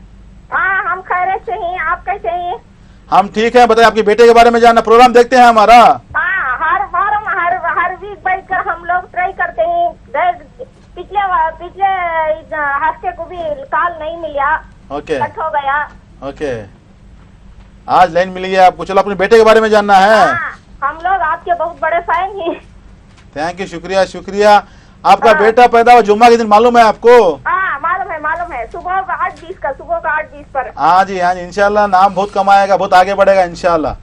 हाँ, हम खैरियत से हैं, आप कैसे हैं? हम ठीक हैं। बताइए आपके बेटे के बारे में जानना, प्रोग्राम देखते हैं हमारा। हाँ, हर वीक बैठकर हम लोग ट्राई करते हैं। पिछले हफ्ते को भी कॉल नहीं मिला, ओके कट हो गया। ओके, आज लाइन मिली है आपको। चलो अपने बेटे के बारे में जानना है। हाँ, हम लोग आपके बहुत बड़े फैन हैं। थैंक यू, शुक्रिया शुक्रिया। आपका बेटा पैदा हुआ जुम्मा के दिन, मालूम है आपको? हाँ, मालूम है। सुबह का 8:20 पर। हाँ जी इंशाल्लाह नाम बहुत कमाएगा, बहुत आगे बढ़ेगा इंशाल्लाह,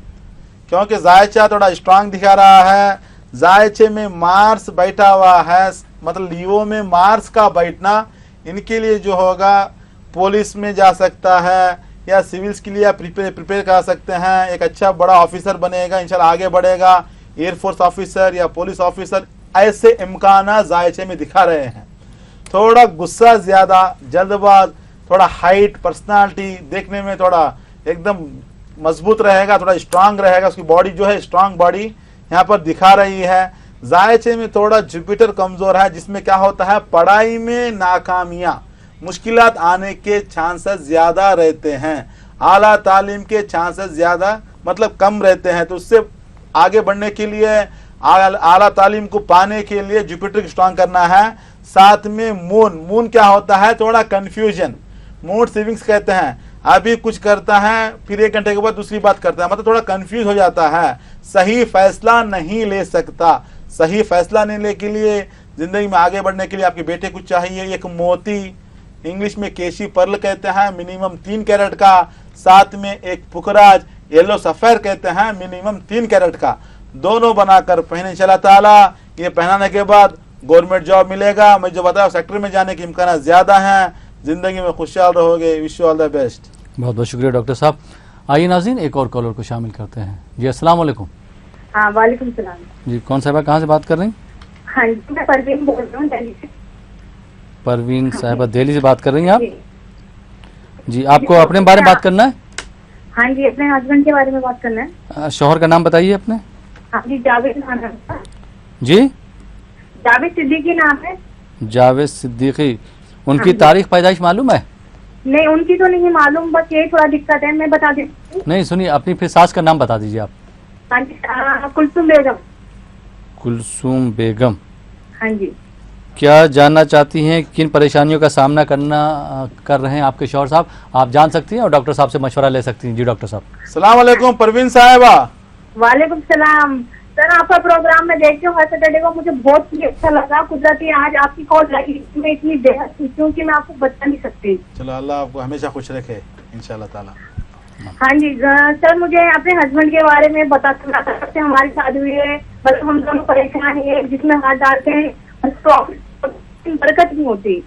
क्योंकि जायचा थोड़ा स्ट्रांग दिखा रहा है। जायचे में मार्स बैठा हुआ है, मतलब लियो में मार्स का बैठना इनके लिए जो होगा, पुलिस में जा सकता है या सिविल्स के लिए प्रिपेयर कर सकते हैं, एक अच्छा बड़ा ऑफिसर बनेगा इंशाल्लाह, आगे बढ़ेगा, एयरफोर्स ऑफिसर या पुलिस ऑफिसर, ऐसे इम्कान जायचे में दिखा रहे हैं। थोड़ा गुस्सा ज़्यादा, जल्दबाज, थोड़ा हाइट, पर्सनालिटी देखने में थोड़ा एकदम मजबूत रहेगा, थोड़ा स्ट्रांग रहेगा, उसकी बॉडी जो है स्ट्रांग बॉडी यहाँ पर दिखा रही है। जायचे में थोड़ा जुपिटर कमजोर है, जिसमें क्या होता है, पढ़ाई में नाकामियां, मुश्किलात आने के चांसेस ज्यादा रहते हैं, आला तालीम के चांसेस ज्यादा मतलब कम रहते हैं। तो उससे आगे बढ़ने के लिए, आला तालीम को पाने के लिए जुपिटर को स्ट्रांग करना है। साथ में मून क्या होता है, थोड़ा कंफ्यूजन, मूड स्विंग्स कहते हैं, अभी कुछ करता है फिर 1 घंटे के बाद दूसरी बात करता है, मतलब थोड़ा कंफ्यूज हो जाता है, सही फैसला नहीं ले सकता। सही फैसला लेने के लिए, जिंदगी में आगे बढ़ने के लिए आपके बेटे को चाहिए एक मोती, इंग्लिश में केशी पर्ल कहते हैं, मिनिमम 3 कैरेट का, साथ में एक पुखराज येलो सफेर कहते हैं, मिनिमम 3 कैरेट का, दोनों बनाकर पहने इंशाल्लाह ताला। ये पहनाने के बाद गवर्नमेंट जॉब मिलेगा, मैं जो बताया सेक्टर में जाने के इम्कान ज्यादा हैं, जिंदगी में खुशहाल रहोगे। Wish you all the best. बहुत बहुत शुक्रिया डॉक्टर साहब। आइए नाज़रीन, एक और कॉलर को शामिल करते हैं। जी अस्सलाम वालेकुम। हाँ वालेकुम सलाम। जी कौन साहिबा कहाँ से बात कर रही हैं? हाँ जी मैं परवीन बोल रहा हूँ दिल्ली से। परवीन साहिबा दिल्ली से बात कर रही हैं आप? जी। जी आपको अपने बारे में बात करना है? हाँ जी अपने हस्बैंड के बारे में बात करना है। शौहर का नाम बताइए अपने। हाँ जी जावेद नाम है उसका। जी जावेद सिद्दीकी नाम है। जावेद सिद्दीकी। उनकी हाँ जी। तारीख पैदाइश मालूम है? नहीं उनकी तो नहीं मालूम, बस ये थोड़ा दिक्कत है, मैं बता देती हूँ। नहीं सुनिए, अपनी फिर सास का नाम बता दीजिए आप। हाँ जी कुलसुम बेगम। कुलसुम बेगम। हाँ जी। क्या जानना चाहती हैं किन परेशानियों का सामना कर रहे हैं आपके शौहर साहब? आप जान सकती हैं और डॉक्टर साहब से मशवरा ले सकती हैं। जी डॉक्टर साहब। अस्सलाम वालेकुम परवीन साहिबा। वालेकुम सलाम सर, आपका प्रोग्राम मैं देखती हूँ हर सैटरडे को, मुझे बहुत ही अच्छा लगा। कुदरती आज आपकी कॉल लगी, मैं इतनी बेहद खुश हूँ कि मैं आपको बता नहीं सकती। चलो अल्लाह आपको हमेशा खुश रखे इंशाल्लाह ताला। हाँ जी सर, मुझे अपने हस्बैंड के बारे में बताना था। हमारी शादी हुई है, बस हम दोनों परेशान है, जिसमें हाथ डालते हैं बरकत नहीं होती,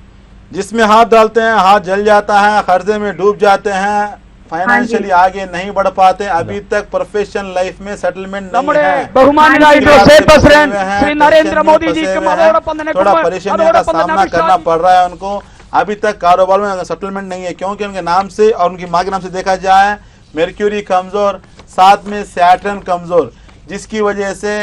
जिसमें हाथ डालते हैं हाथ जल जाता है, कर्जे में डूब जाते हैं, फाइनेंशियली आगे नहीं बढ़ पाते, अभी तक प्रोफेशनल लाइफ में सेटलमेंट नहीं है, श्री नरेंद्र मोदी जी थोड़ा परेशानियों का सामना करना पड़ रहा है उनको, अभी तक कारोबार में सेटलमेंट नहीं है, क्योंकि उनके नाम से और उनकी माँ के नाम से देखा जाए मर्क्यूरी कमजोर, साथ में सैटर्न कमजोर, जिसकी वजह से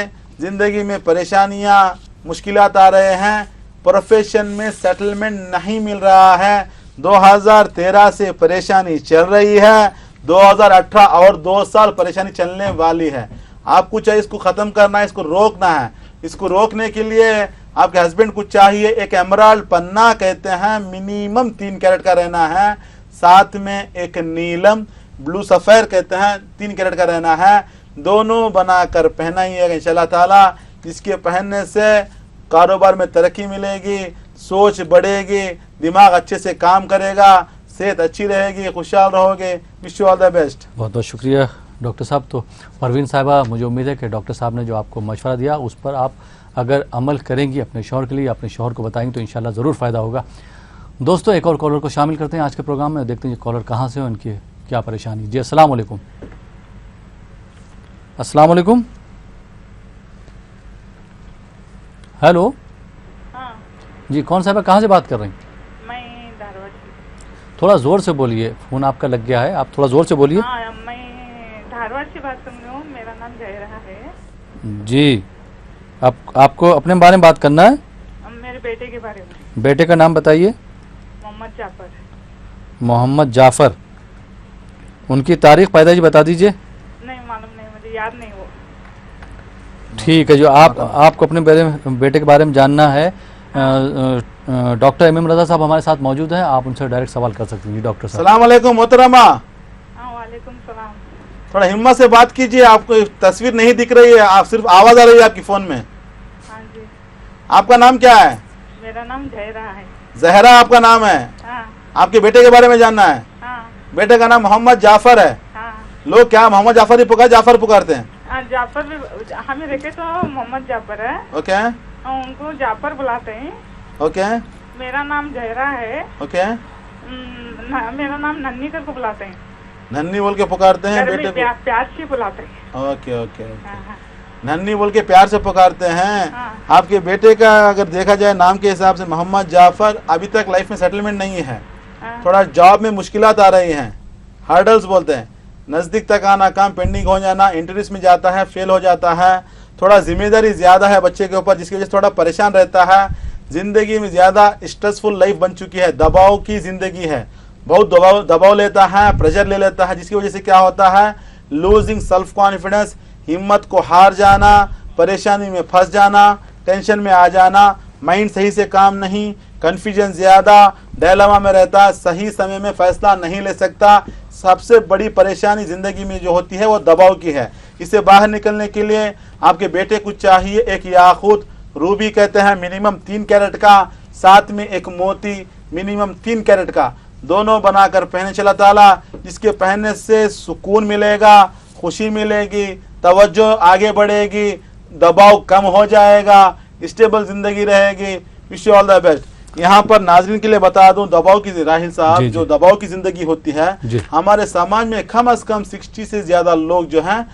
जिंदगी में परेशानियां मुश्किलात आ रहे हैं, प्रोफेशन में सेटलमेंट नहीं मिल रहा है। 2013 से परेशानी चल रही है, 2018 और 2 साल परेशानी चलने वाली है। आपको चाहिए इसको ख़त्म करना है, इसको रोकना है। इसको रोकने के लिए आपके हस्बैंड को चाहिए एक एमराल्ड पन्ना कहते हैं, मिनिमम 3 कैरेट का रहना है, साथ में एक नीलम ब्लू सफ़ेर कहते हैं 3 कैरेट का रहना है, दोनों बनाकर पहनाइएगा इंशाल्लाह ताला। इसके पहनने से कारोबार में तरक्की मिलेगी, सोच बढ़ेगी, दिमाग अच्छे से काम करेगा, सेहत अच्छी रहेगी, खुशहाल रहोगे। Wish you all the best. बहुत बहुत शुक्रिया डॉक्टर साहब। तो परवीन साहिबा, मुझे उम्मीद है कि डॉक्टर साहब ने जो आपको मशवरा दिया उस पर आप अगर अमल करेंगी, अपने शौहर के लिए अपने शौहर को बताएंगे तो इंशाल्लाह ज़रूर फ़ायदा होगा। दोस्तों एक और कॉलर को शामिल करते हैं आज के प्रोग्राम में, देखते हैं कॉलर कहाँ से, उनकी क्या परेशानी। जी अस्सलाम वालेकुम। अस्सलाम वालेकुम। हेलो। हाँ। जी कौन साहब कहाँ से बात कर रही हैं? मैं धारवाड़ से। थोड़ा ज़ोर से बोलिए, फ़ोन आपका लग गया है, आप थोड़ा ज़ोर से बोलिए। हाँ, मैं धारवाड़ से बात कर रही हूँ, मेरा नाम जय रहा है। जी आपको अपने बारे में बात करना है? मेरे बेटे के बारे में। बेटे का नाम बताइए। मोहम्मद जाफर। मोहम्मद जाफर। उनकी तारीख पैदाइश बता दीजिए। नहीं मालूम, नहीं मुझे याद नहीं वो। ठीक है, जो आपको अपने बेटे के बारे में जानना है, डॉक्टर एम रजा साहब हमारे साथ मौजूद हैं, आप उनसे डायरेक्ट सवाल कर सकते हैं। जी डॉक्टर साहब। अस्सलाम वालेकुम मोहतरमा। हाँ वालेकुम सलाम। थोड़ा हिम्मत से बात कीजिए, आपको तस्वीर नहीं दिख रही है, आप सिर्फ आवाज आ रही है आपकी फोन में। हाँ जी। आपका नाम क्या है? मेरा नाम जय रहा है। जहरा आपका नाम है? हाँ। आपके बेटे के बारे में जानना है? हाँ। बेटे का नाम मोहम्मद जाफर है। हाँ। लोग क्या मोहम्मद जाफर ही जाफर पुकारते हैं? जाफर भी हमें देखे तो मोहम्मद जाफर है। ओके। उनको जाफर बुलाते हैं। ओके। मेरा नाम जहरा है। ओके। मेरा नाम नन्नी कर को बुलाते हैं। नन्नी बोल के पुकारते हैं बेटे को? प्यार से बुलाते हैं। Okay okay. नन्नी बोल के प्यार से पुकारते हैं। हाँ। आपके बेटे का अगर देखा जाए नाम के हिसाब से मोहम्मद जाफर, अभी तक लाइफ में सेटलमेंट नहीं है, थोड़ा जॉब में मुश्किलात आ रही हैं, हर्डल्स बोलते हैं, नज़दीक तक आना, काम पेंडिंग हो जाना, इंटरव्यूज में जाता है फेल हो जाता है, थोड़ा जिम्मेदारी ज़्यादा है बच्चे के ऊपर जिसकी वजह से थोड़ा परेशान रहता है, ज़िंदगी में ज़्यादा स्ट्रेसफुल लाइफ बन चुकी है, दबाव की ज़िंदगी है, बहुत दबाव लेता है, प्रेशर ले लेता है, जिसकी वजह से क्या होता है, लूजिंग सेल्फ कॉन्फिडेंस, हिम्मत को हार जाना, परेशानी में फंस जाना, टेंशन में आ जाना, माइंड सही से काम नहीं, कन्फ्यूजन ज़्यादा, डायलेमा में रहता, सही समय में फैसला नहीं ले सकता। सबसे बड़ी परेशानी ज़िंदगी में जो होती है वो दबाव की है। इससे बाहर निकलने के लिए आपके बेटे को चाहिए एक याकूत, रूबी कहते हैं, मिनिमम 3 कैरेट का, साथ में एक मोती मिनिमम 3 कैरेट का, दोनों बनाकर पहने चला ताला, जिसके पहनने से सुकून मिलेगा, खुशी मिलेगी, तवज्जो आगे बढ़ेगी, दबाव कम हो जाएगा, स्टेबल ज़िंदगी रहेगी। Wish you all the best. यहाँ पर नाज़रीन के लिए बता दूं, दबाव की राहिल साहब, जो दबाव की ज़िंदगी होती है हमारे समाज में कम अज़ कम 60 से ज़्यादा लोग जो हैं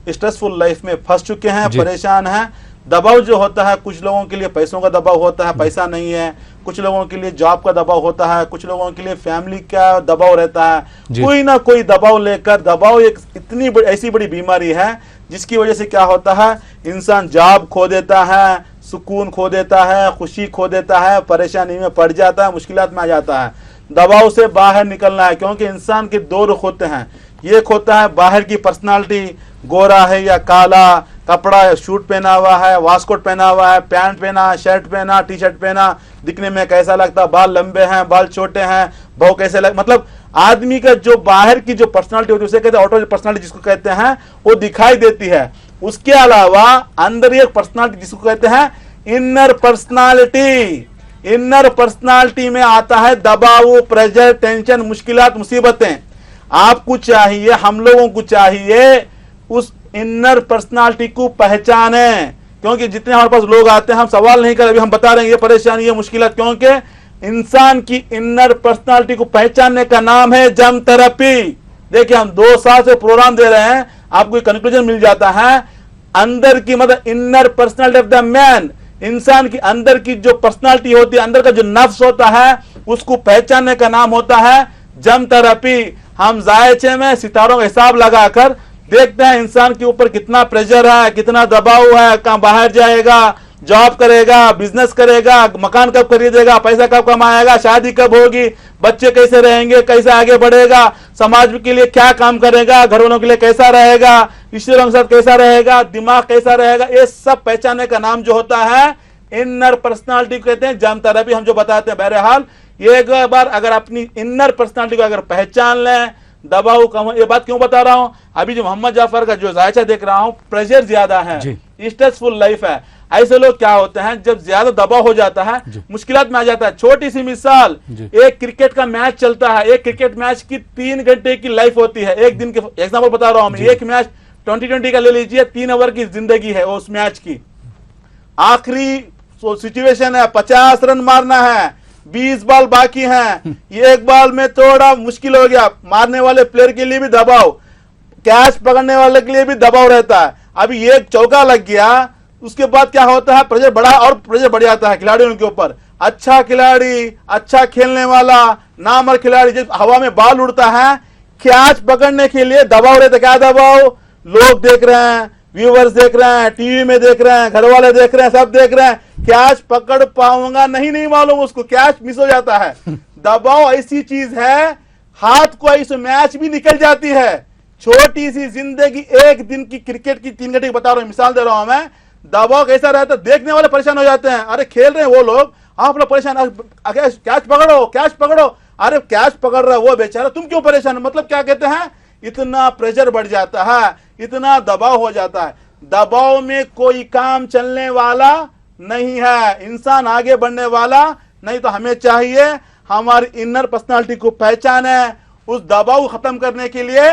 स्ट्रेसफुल लाइफ में फंस चुके हैं, परेशान हैं। दबाव जो होता है, कुछ लोगों के लिए पैसों का दबाव होता है, पैसा नहीं है, कुछ लोगों के लिए जॉब का दबाव होता है, कुछ लोगों के लिए फैमिली का दबाव रहता है, कोई ना कोई दबाव लेकर, दबाव एक इतनी ऐसी बड़ी बीमारी है जिसकी वजह से क्या होता है, इंसान जॉब खो देता है, सुकून खो देता है, खुशी खो देता है, परेशानी में पड़ जाता है, मुश्किलात में आ जाता है। दबाव से बाहर निकलना है, क्योंकि इंसान के 2 रुख होते हैं। एक होता है बाहर की पर्सनालिटी, गोरा है या काला, कपड़ा शूट पहना हुआ है, वास्कोट पहना हुआ है, पैंट पहना, शर्ट पहना, टी शर्ट पहना, दिखने में कैसा लगता, बाल लंबे हैं, बाल छोटे हैं, भाव कैसे लग, मतलब आदमी का जो बाहर की जो पर्सनालिटी होती है उसे कहते हैं आउटर पर्सनालिटी, जिसको कहते हैं, वो दिखाई देती है। उसके अलावा अंदर एक पर्सनालिटी जिसको कहते हैं इनर पर्सनालिटी। इनर पर्सनालिटी में आता है दबाव, प्रेशर, टेंशन, मुश्किलात, मुसीबतें। आपको चाहिए, हम लोगों को चाहिए उस इनर पर्सनालिटी को पहचाने, क्योंकि जितने हमारे पास लोग आते हैं हम सवाल नहीं कर, अभी हम बता रहे हैं ये परेशानी, ये मुश्किलात, क्योंकि इंसान की इनर पर्सनालिटी को पहचानने का नाम है जम थेरेपी। देखिए हम 2 साल से प्रोग्राम दे रहे हैं, आपको कंक्लूजन मिल जाता है। अंदर की मतलब inner personality of the man, इंसान की अंदर की जो पर्सनालिटी होती है, अंदर का जो नफ्स होता है, उसको पहचानने का नाम होता है जम थेरेपी। हम जायचे में सितारों का हिसाब लगाकर देखते हैं इंसान के ऊपर कितना प्रेशर है, कितना दबाव है, कहाँ बाहर जाएगा, जॉब करेगा, बिजनेस करेगा, मकान कब खरीदेगा, पैसा कब कमाएगा, शादी कब होगी, बच्चे कैसे रहेंगे, कैसे आगे बढ़ेगा, समाज के लिए क्या काम करेगा, घर वालों के लिए कैसा रहेगा, रिश्तेदारों के साथ कैसा रहेगा, दिमाग कैसा रहेगा, ये सब पहचानने का नाम जो होता है इनर पर्सनालिटी कहते हैं जम थेरेपी। हम जो बताते हैं, बहरहाल एक बार अगर अपनी इनर पर्सनालिटी को अगर पहचान लें, दबाव कम। ये बात क्यों बता रहा हूं, अभी जो मोहम्मद जाफर का जो जायचा देख रहा हूं, प्रेशर ज्यादा है, स्ट्रेसफुल लाइफ है। ऐसे लोग क्या होते हैं, जब ज्यादा दबाव हो जाता है, मुश्किलात में आ जाता है। छोटी सी मिसाल, एक क्रिकेट का मैच चलता है, एक क्रिकेट मैच की 3 घंटे की लाइफ होती है, एक दिन के एग्जाम्पल बता रहा हूं। एक मैच 2020 का ले लीजिए, 3 ओवर की जिंदगी है उस मैच की। आखिरी सिचुएशन है, 50 रन मारना है, 20 बॉल बाकी हैं, एक बॉल में थोड़ा मुश्किल हो गया, मारने वाले प्लेयर के लिए भी दबाव, कैच पकड़ने वाले के लिए भी दबाव रहता है। अभी एक चौका लग गया, उसके बाद क्या होता है, प्रेशर बढ़ा और प्रेशर बढ़ जाता है खिलाड़ियों के ऊपर। अच्छा खिलाड़ी, अच्छा खेलने वाला, नामर खिलाड़ी, जब हवा में बॉल उड़ता है, कैच पकड़ने के लिए दबाव रहता है। क्या दबाव, लोग देख रहे हैं, व्यूवर्स देख रहे हैं, टीवी में देख रहे हैं, घर वाले देख रहे हैं, सब देख रहे हैं, कैच पकड़ पाऊंगा नहीं मालूम उसको, कैच मिस हो जाता है। दबाव ऐसी चीज है, हाथ को ऐसे मैच भी निकल जाती है। छोटी सी जिंदगी, एक दिन की क्रिकेट की 3 घंटे की बता रहा हूं, मिसाल दे रहा हूं मैं। दबाव कैसा रहता है, देखने वाले परेशान हो जाते हैं, अरे खेल रहे हैं वो लोग, आप लोग परेशान, कैच पकड़ो, कैच पकड़ो, अरे कैच पकड़ रहा है वो बेचारा, तुम क्यों परेशान हो। मतलब क्या कहते हैं, इतना प्रेशर बढ़ जाता है, इतना दबाव हो जाता है। दबाव में कोई काम चलने वाला नहीं है, इंसान आगे बढ़ने वाला नहीं। तो हमें चाहिए हमारी इनर पर्सनालिटी को पहचाने, उस दबाव को खत्म करने के लिए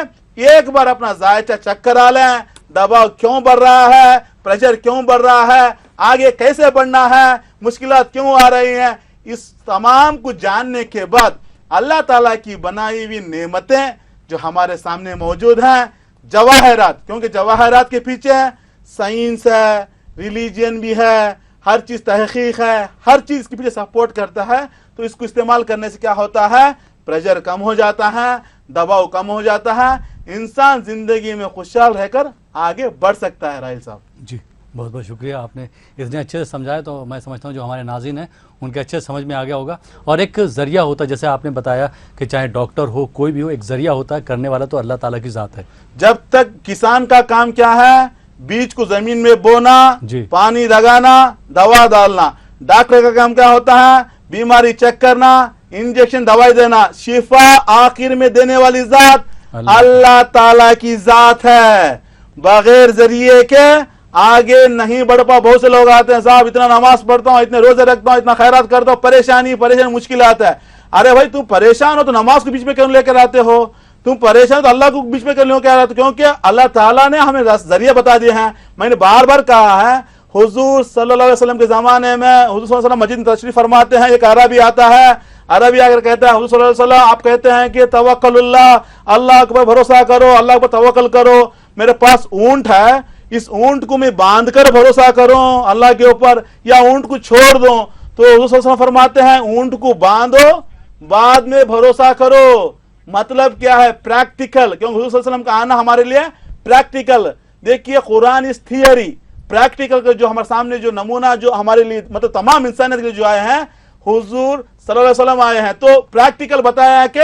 एक बार अपना जायचा चेक करा लें, दबाव क्यों बढ़ रहा है, प्रेशर क्यों बढ़ रहा है, आगे कैसे बढ़ना है, मुश्किलात क्यों आ रही हैं। इस तमाम को जानने के बाद अल्लाह ताला की बनाई हुई नेमतें जो हमारे सामने मौजूद हैं, जवाहरात, क्योंकि जवाहरात के पीछे साइंस है, रिलीजन भी है, हर चीज तहकीक है, हर चीज के पीछे सपोर्ट करता है। तो इसको इस्तेमाल करने से क्या होता है, प्रेशर कम हो जाता है, दबाव कम हो जाता है, इंसान जिंदगी में खुशहाल रहकर आगे बढ़ सकता है। राहिल साहब जी, बहुत बहुत शुक्रिया, आपने इतने अच्छे से समझाया, तो मैं समझता हूँ जो हमारे नाज़रीन हैं उनके अच्छे समझ में आ गया होगा। और एक ज़रिया होता है, जैसे आपने बताया कि चाहे डॉक्टर हो कोई भी हो, एक ज़रिया होता है, करने वाला तो अल्लाह ताला की ज़ात है। जब तक किसान का काम क्या है, बीज को जमीन में बोना, पानी लगाना, दवा डालना। डॉक्टर का काम क्या होता है, बीमारी चेक करना, इंजेक्शन दवाई देना। शिफा आखिर में देने वाली जात अल्लाह ताला की जात है, बगैर जरिए के आगे नहीं बढ़ पा। बहुत से लोग आते हैं, साहब इतना नमाज पढ़ता हूँ, इतने रोजे रखता हूँ, इतना खैरात करता हूँ, परेशानी मुश्किल आता है। अरे भाई तुम परेशान हो तो नमाज के बीच में क्यों लेकर आते हो? तुम परेशान तो अल्लाह को बीच में क्यों लेकर आते हो? क्योंकि अल्लाह ताला ने हमें जरिए बता दिए हैं। मैंने बार बार कहा है, हुजूर सल्लल्लाहु अलैहि वसल्लम के जमाने में हुजूर सल्लल्लाहु अलैहि वसल्लम मस्जिद में तशरीफ फरमाते हैं, एक अरबी आता है, अरबी आकर कहता है, हुजूर सल्लल्लाहु अलैहि वसल्लम आप कहते हैं कि तवक्कुलुल्लाह, अल्लाह के ऊपर भरोसा करो, अल्लाह पर तवक्कुल करो। मेरे पास ऊंट है, इस ऊंट को मैं बांध कर भरोसा करूं अल्लाह के ऊपर, या ऊंट को छोड़ दूं? तो हुजूर सल्लल्लाहु अलैहि वसल्लम फरमाते हैं, ऊंट को बांधो, बाद में भरोसा करो। मतलब क्या है? प्रैक्टिकल, क्योंकि हुजूर सल्लल्लाहु अलैहि वसल्लम का आना हमारे लिए प्रैक्टिकल। देखिए कुरान इस थियरी, प्रैक्टिकल का जो हमारे सामने जो नमूना जो हमारे लिए मतलब तमाम इंसानियत के लिए जो आए हैं, हुजूर सल्लल्लाहु अलैहि वसल्लम आए हैं, तो प्रैक्टिकल बताया है कि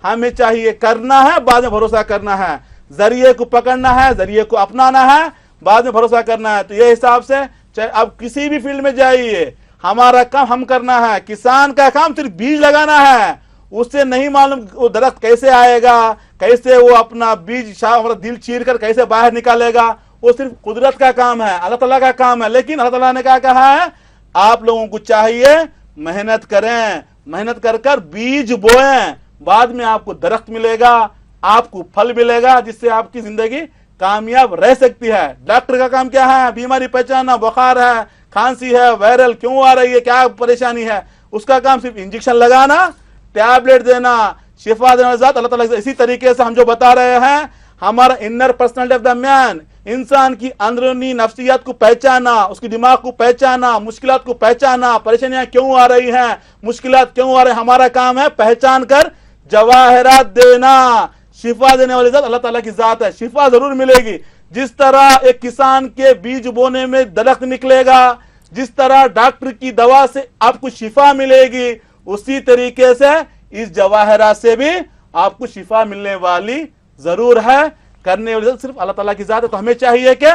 हमें चाहिए करना है, बाद में भरोसा करना है, जरिए को पकड़ना है, जरिए को अपनाना है, बाद में भरोसा करना है। तो ये हिसाब से चाहे आप किसी भी फील्ड में जाइए, हमारा काम हम करना है। किसान का काम सिर्फ बीज लगाना है, उससे नहीं मालूम वो दरख्त कैसे आएगा, कैसे वो अपना बीज दिल चीर कर कैसे बाहर निकालेगा, वो सिर्फ कुदरत का काम है, अल्लाह ताला का काम है। लेकिन अल्लाह ताला ने क्या कहा है, आप लोगों को चाहिए मेहनत करें, मेहनत कर कर बीज बोएं, बाद में आपको दरख्त मिलेगा, आपको फल मिलेगा, जिससे आपकी जिंदगी कामयाब रह सकती है। डॉक्टर का काम क्या है? बीमारी पहचानना, बुखार है, खांसी है, वायरल क्यों आ रही है, क्या परेशानी है, उसका काम सिर्फ इंजेक्शन लगाना, टैबलेट देना, शिफा देना जात अल्लाह ताला। इसी तरीके से हम जो बता रहे हैं, हमारा inner personality of the man, इंसान की अंदरूनी नफ्सियत को पहचाना, उसकी दिमाग को पहचाना, मुश्किलात को पहचाना, परेशानियां क्यों आ रही हैं, मुश्किलात क्यों आ रहे हैं, हमारा काम है पहचान कर जवाहरात देना। शिफा देने वाली जात अल्लाह ताला की जात है, शिफा जरूर मिलेगी। जिस तरह एक किसान के बीज बोने में दरख्त निकलेगा, जिस तरह डॉक्टर की दवा से आपको शिफा मिलेगी, उसी तरीके से इस जवाहरात से भी आपको शिफा मिलने वाली जरूर है। करने वाली सिर्फ अल्लाह ताला की जात है। तो हमें चाहिए कि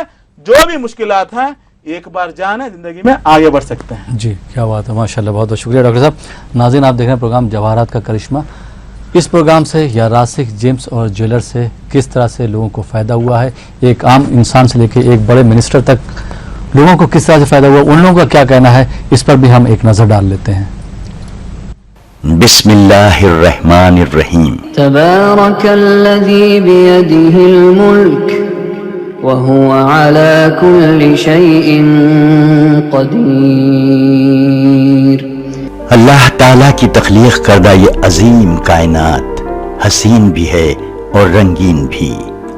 जो भी मुश्किलात हैं एक बार जाने, जिंदगी में आगे बढ़ सकते हैं। जी, क्या बात है, माशाल्लाह, बहुत बहुत शुक्रिया डॉक्टर साहब। नाज़रीन, आप देख रहे हैं प्रोग्राम जवाहरात का करिश्मा। इस प्रोग्राम से या रासिक, जेम्स और ज्वेलर से किस तरह से लोगों को फ़ायदा हुआ है, एक आम इंसान से लेकर एक बड़े मिनिस्टर तक लोगों को किस तरह से फ़ायदा हुआ, उन लोगों का क्या कहना है, इस पर भी हम एक नज़र डाल लेते हैं। बिस्मिल्लाहिर्रहमानिर्रहीम। तबारकल्लज़ी बियदिहिल मुल्क व हुवा अला कुल्लि शैइन क़दीर। अल्लाह ताला की तख्लीक करदा ये अजीम कायनात हसीन भी है और रंगीन भी।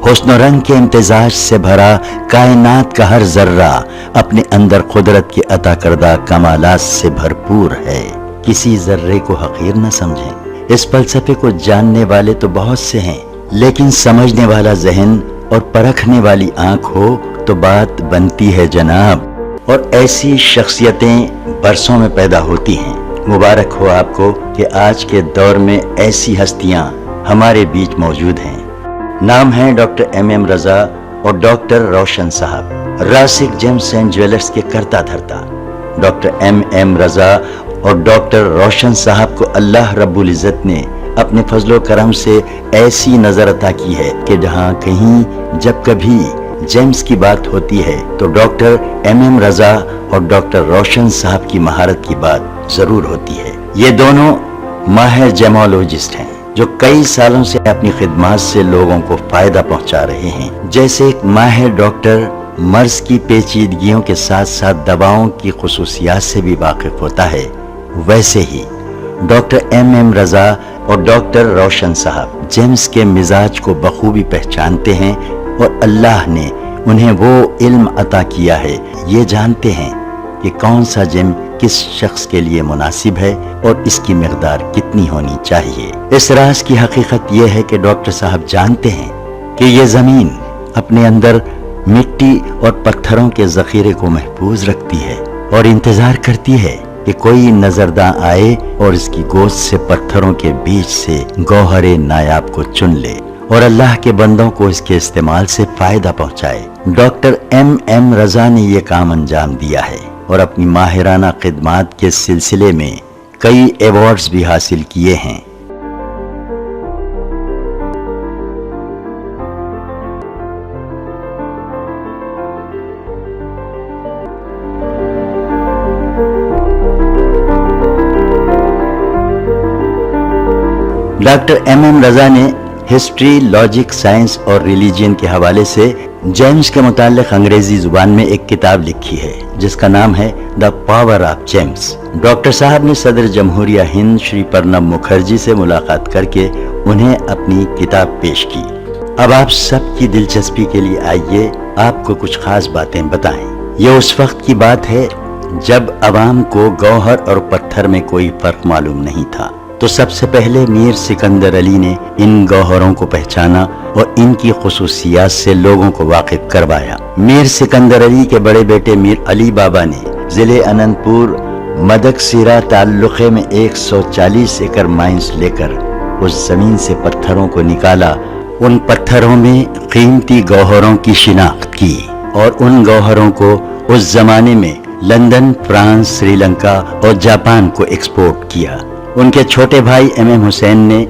हुस्न और रंग के इम्तिजाज से भरा कायनात का हर जर्रा अपने अंदर कुदरत के अता करदा कमालात से भरपूर है। किसी जर्रे को हकीर न समझें। इस फलसफे को जानने वाले तो बहुत से हैं, लेकिन समझने वाला जहन और परखने वाली आंख हो तो बात बनती है जनाब। और ऐसी शख्सियतें बरसों में पैदा होती हैं। मुबारक हो आपको कि आज के दौर में ऐसी हस्तियां हमारे बीच मौजूद हैं। नाम है डॉक्टर MM रजा और डॉक्टर रोशन साहब, रासिक जेम्स एंड ज्वेलर्स के करता धरता। डॉक्टर MM रजा और डॉक्टर रोशन साहब को अल्लाह रब्बुल इज़्ज़त ने अपने फजलो करम से ऐसी नजर अता की है कि जहां कहीं जब कभी जेम्स की बात होती है तो डॉक्टर MM रजा और डॉक्टर रोशन साहब की महारत की बात जरूर होती है। ये दोनों माहिर जेमोलॉजिस्ट हैं जो कई सालों से अपनी खिदमत से लोगों को फायदा पहुंचा रहे हैं। जैसे एक माहिर डॉक्टर मर्ज की पेचीदगियों के साथ साथ दवाओं की खुसूसियात से भी वाकिफ होता है, वैसे ही डॉक्टर MM रजा और डॉक्टर रोशन साहब जेम्स के मिजाज को बखूबी पहचानते हैं और अल्लाह ने उन्हें वो इल्म अता किया है, ये जानते हैं कि कौन सा जिम کس شخص کے لیے مناسب ہے اور اس کی مقدار کتنی ہونی چاہیے۔ اس راز کی حقیقت یہ ہے کہ ڈاکٹر صاحب جانتے ہیں کہ یہ زمین اپنے اندر مٹی اور پتھروں کے ذخیرے کو محفوظ رکھتی ہے اور انتظار کرتی ہے کہ کوئی نظرداں آئے اور اس کی گوشت سے پتھروں کے بیچ سے گوہر نایاب کو چن لے اور اللہ کے بندوں کو اس کے استعمال سے فائدہ پہنچائے۔ ڈاکٹر ایم رضا نے یہ کام انجام دیا ہے اور اپنی ماہرانہ خدمات کے سلسلے میں کئی ایوارڈز بھی حاصل کیے ہیں۔ ڈاکٹر ایم رضا نے ہسٹری، لاجک، سائنس اور ریلیجن کے حوالے سے جیمز کے متعلق انگریزی زبان میں ایک کتاب لکھی ہے جس کا نام ہے the power of James. Doctor صاحب نے صدر جمہوریہ ہند شری پرنب مکھرجی سے ملاقات کر کے انہیں اپنی کتاب پیش کی۔ اب آپ سب کی دلچسپی کے لیے آئیے آپ کو کچھ خاص باتیں بتائیں۔ یہ اس وقت کی بات ہے جب عوام کو گوہر اور پتھر میں کوئی فرق معلوم نہیں تھا، تو سب سے پہلے میر سکندر علی نے ان گوہروں کو پہچانا اور ان کی خصوصیات سے لوگوں کو واقف کروایا۔ میر سکندر علی کے بڑے بیٹے میر علی بابا نے ضلع اننت پور مدکسیرا تعلقے میں 140 ایکڑ مائنز لے کر اس زمین سے پتھروں کو نکالا، ان پتھروں میں قیمتی گوہروں کی شناخت کی اور ان گوہروں کو اس زمانے میں لندن، فرانس، سری لنکا اور جاپان کو ایکسپورٹ کیا۔ ان کے چھوٹے بھائی ایم حسین نے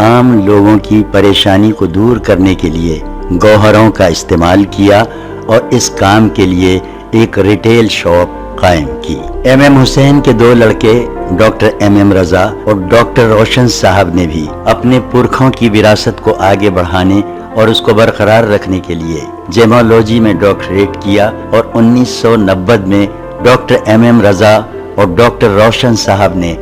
عام لوگوں کی پریشانی کو دور کرنے کے لیے گوہروں کا استعمال کیا اور اس کام کے لیے ایک ریٹیل شاپ قائم کی۔ ایم حسین کے دو لڑکے ڈاکٹر ایم رضا اور ڈاکٹر روشن صاحب نے بھی اپنے پرکھوں کی وراثت کو آگے بڑھانے اور اس کو برقرار رکھنے کے لیے جیمالوجی میں ڈاکٹریٹ کیا اور 1990 میں ڈاکٹر ایم رضا اور ڈاکٹر روشن صاحب نے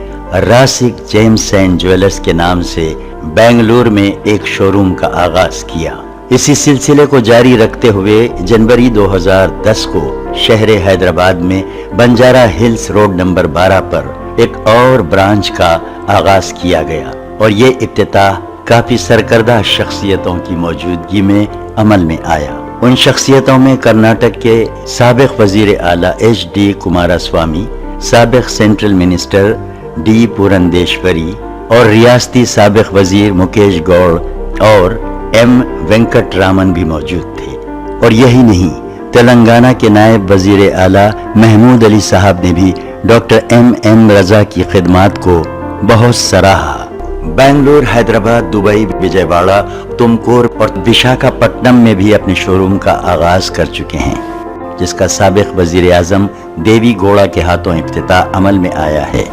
راسک جیمز اینڈ جویلرز کے نام سے بنگلور میں ایک شو روم کا آغاز کیا۔ اسی سلسلے کو جاری رکھتے ہوئے جنوری 2010 کو شہر حیدرآباد میں بنجارہ ہلز روڈ نمبر 12 پر ایک اور برانچ کا آغاز کیا گیا اور یہ افتتاح کافی سرکردہ شخصیتوں کی موجودگی میں عمل میں آیا۔ ان شخصیتوں میں کرناٹک کے سابق وزیر اعلیٰ ایچ ڈی کمارا سوامی، سابق سینٹرل منسٹر ڈی پورندیشوری اور ریاستی سابق وزیر مکیش گوڑ اور ایم وینکٹ رامن بھی موجود تھے۔ اور یہی نہیں، تلنگانہ کے نائب وزیر اعلیٰ محمود علی صاحب نے بھی ڈاکٹر ایم رضا کی خدمات کو بہت سراہا۔ بنگلور، حیدرآباد، دبئی، وجے واڑہ، تمکور اور وشاکھاپٹنم میں بھی اپنے شو روم کا آغاز کر چکے ہیں، جس کا سابق وزیر اعظم دیوی گوڑا کے ہاتھوں افتتاح عمل میں آیا ہے۔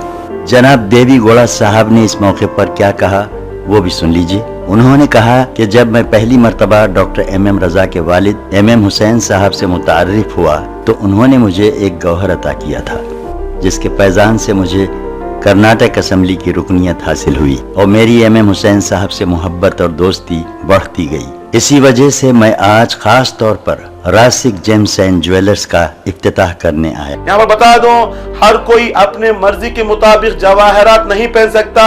جناب دیوی گوڑا صاحب نے اس موقع پر کیا کہا وہ بھی سن لیجئے۔ انہوں نے کہا کہ جب میں پہلی مرتبہ ڈاکٹر ایم رضا کے والد ایم حسین صاحب سے متعارف ہوا تو انہوں نے مجھے ایک گوہر عطا کیا تھا، جس کے فیضان سے مجھے کرناٹک اسمبلی کی رکنیت حاصل ہوئی اور میری ایم حسین صاحب سے محبت اور دوستی بڑھتی گئی۔ اسی وجہ سے میں آج خاص طور پر راسک جیمز اینڈ جویلرز کا افتتاح کرنے آیا۔ یہاں پر بتا دوں، ہر کوئی اپنے مرضی کے مطابق جواہرات نہیں پہن سکتا،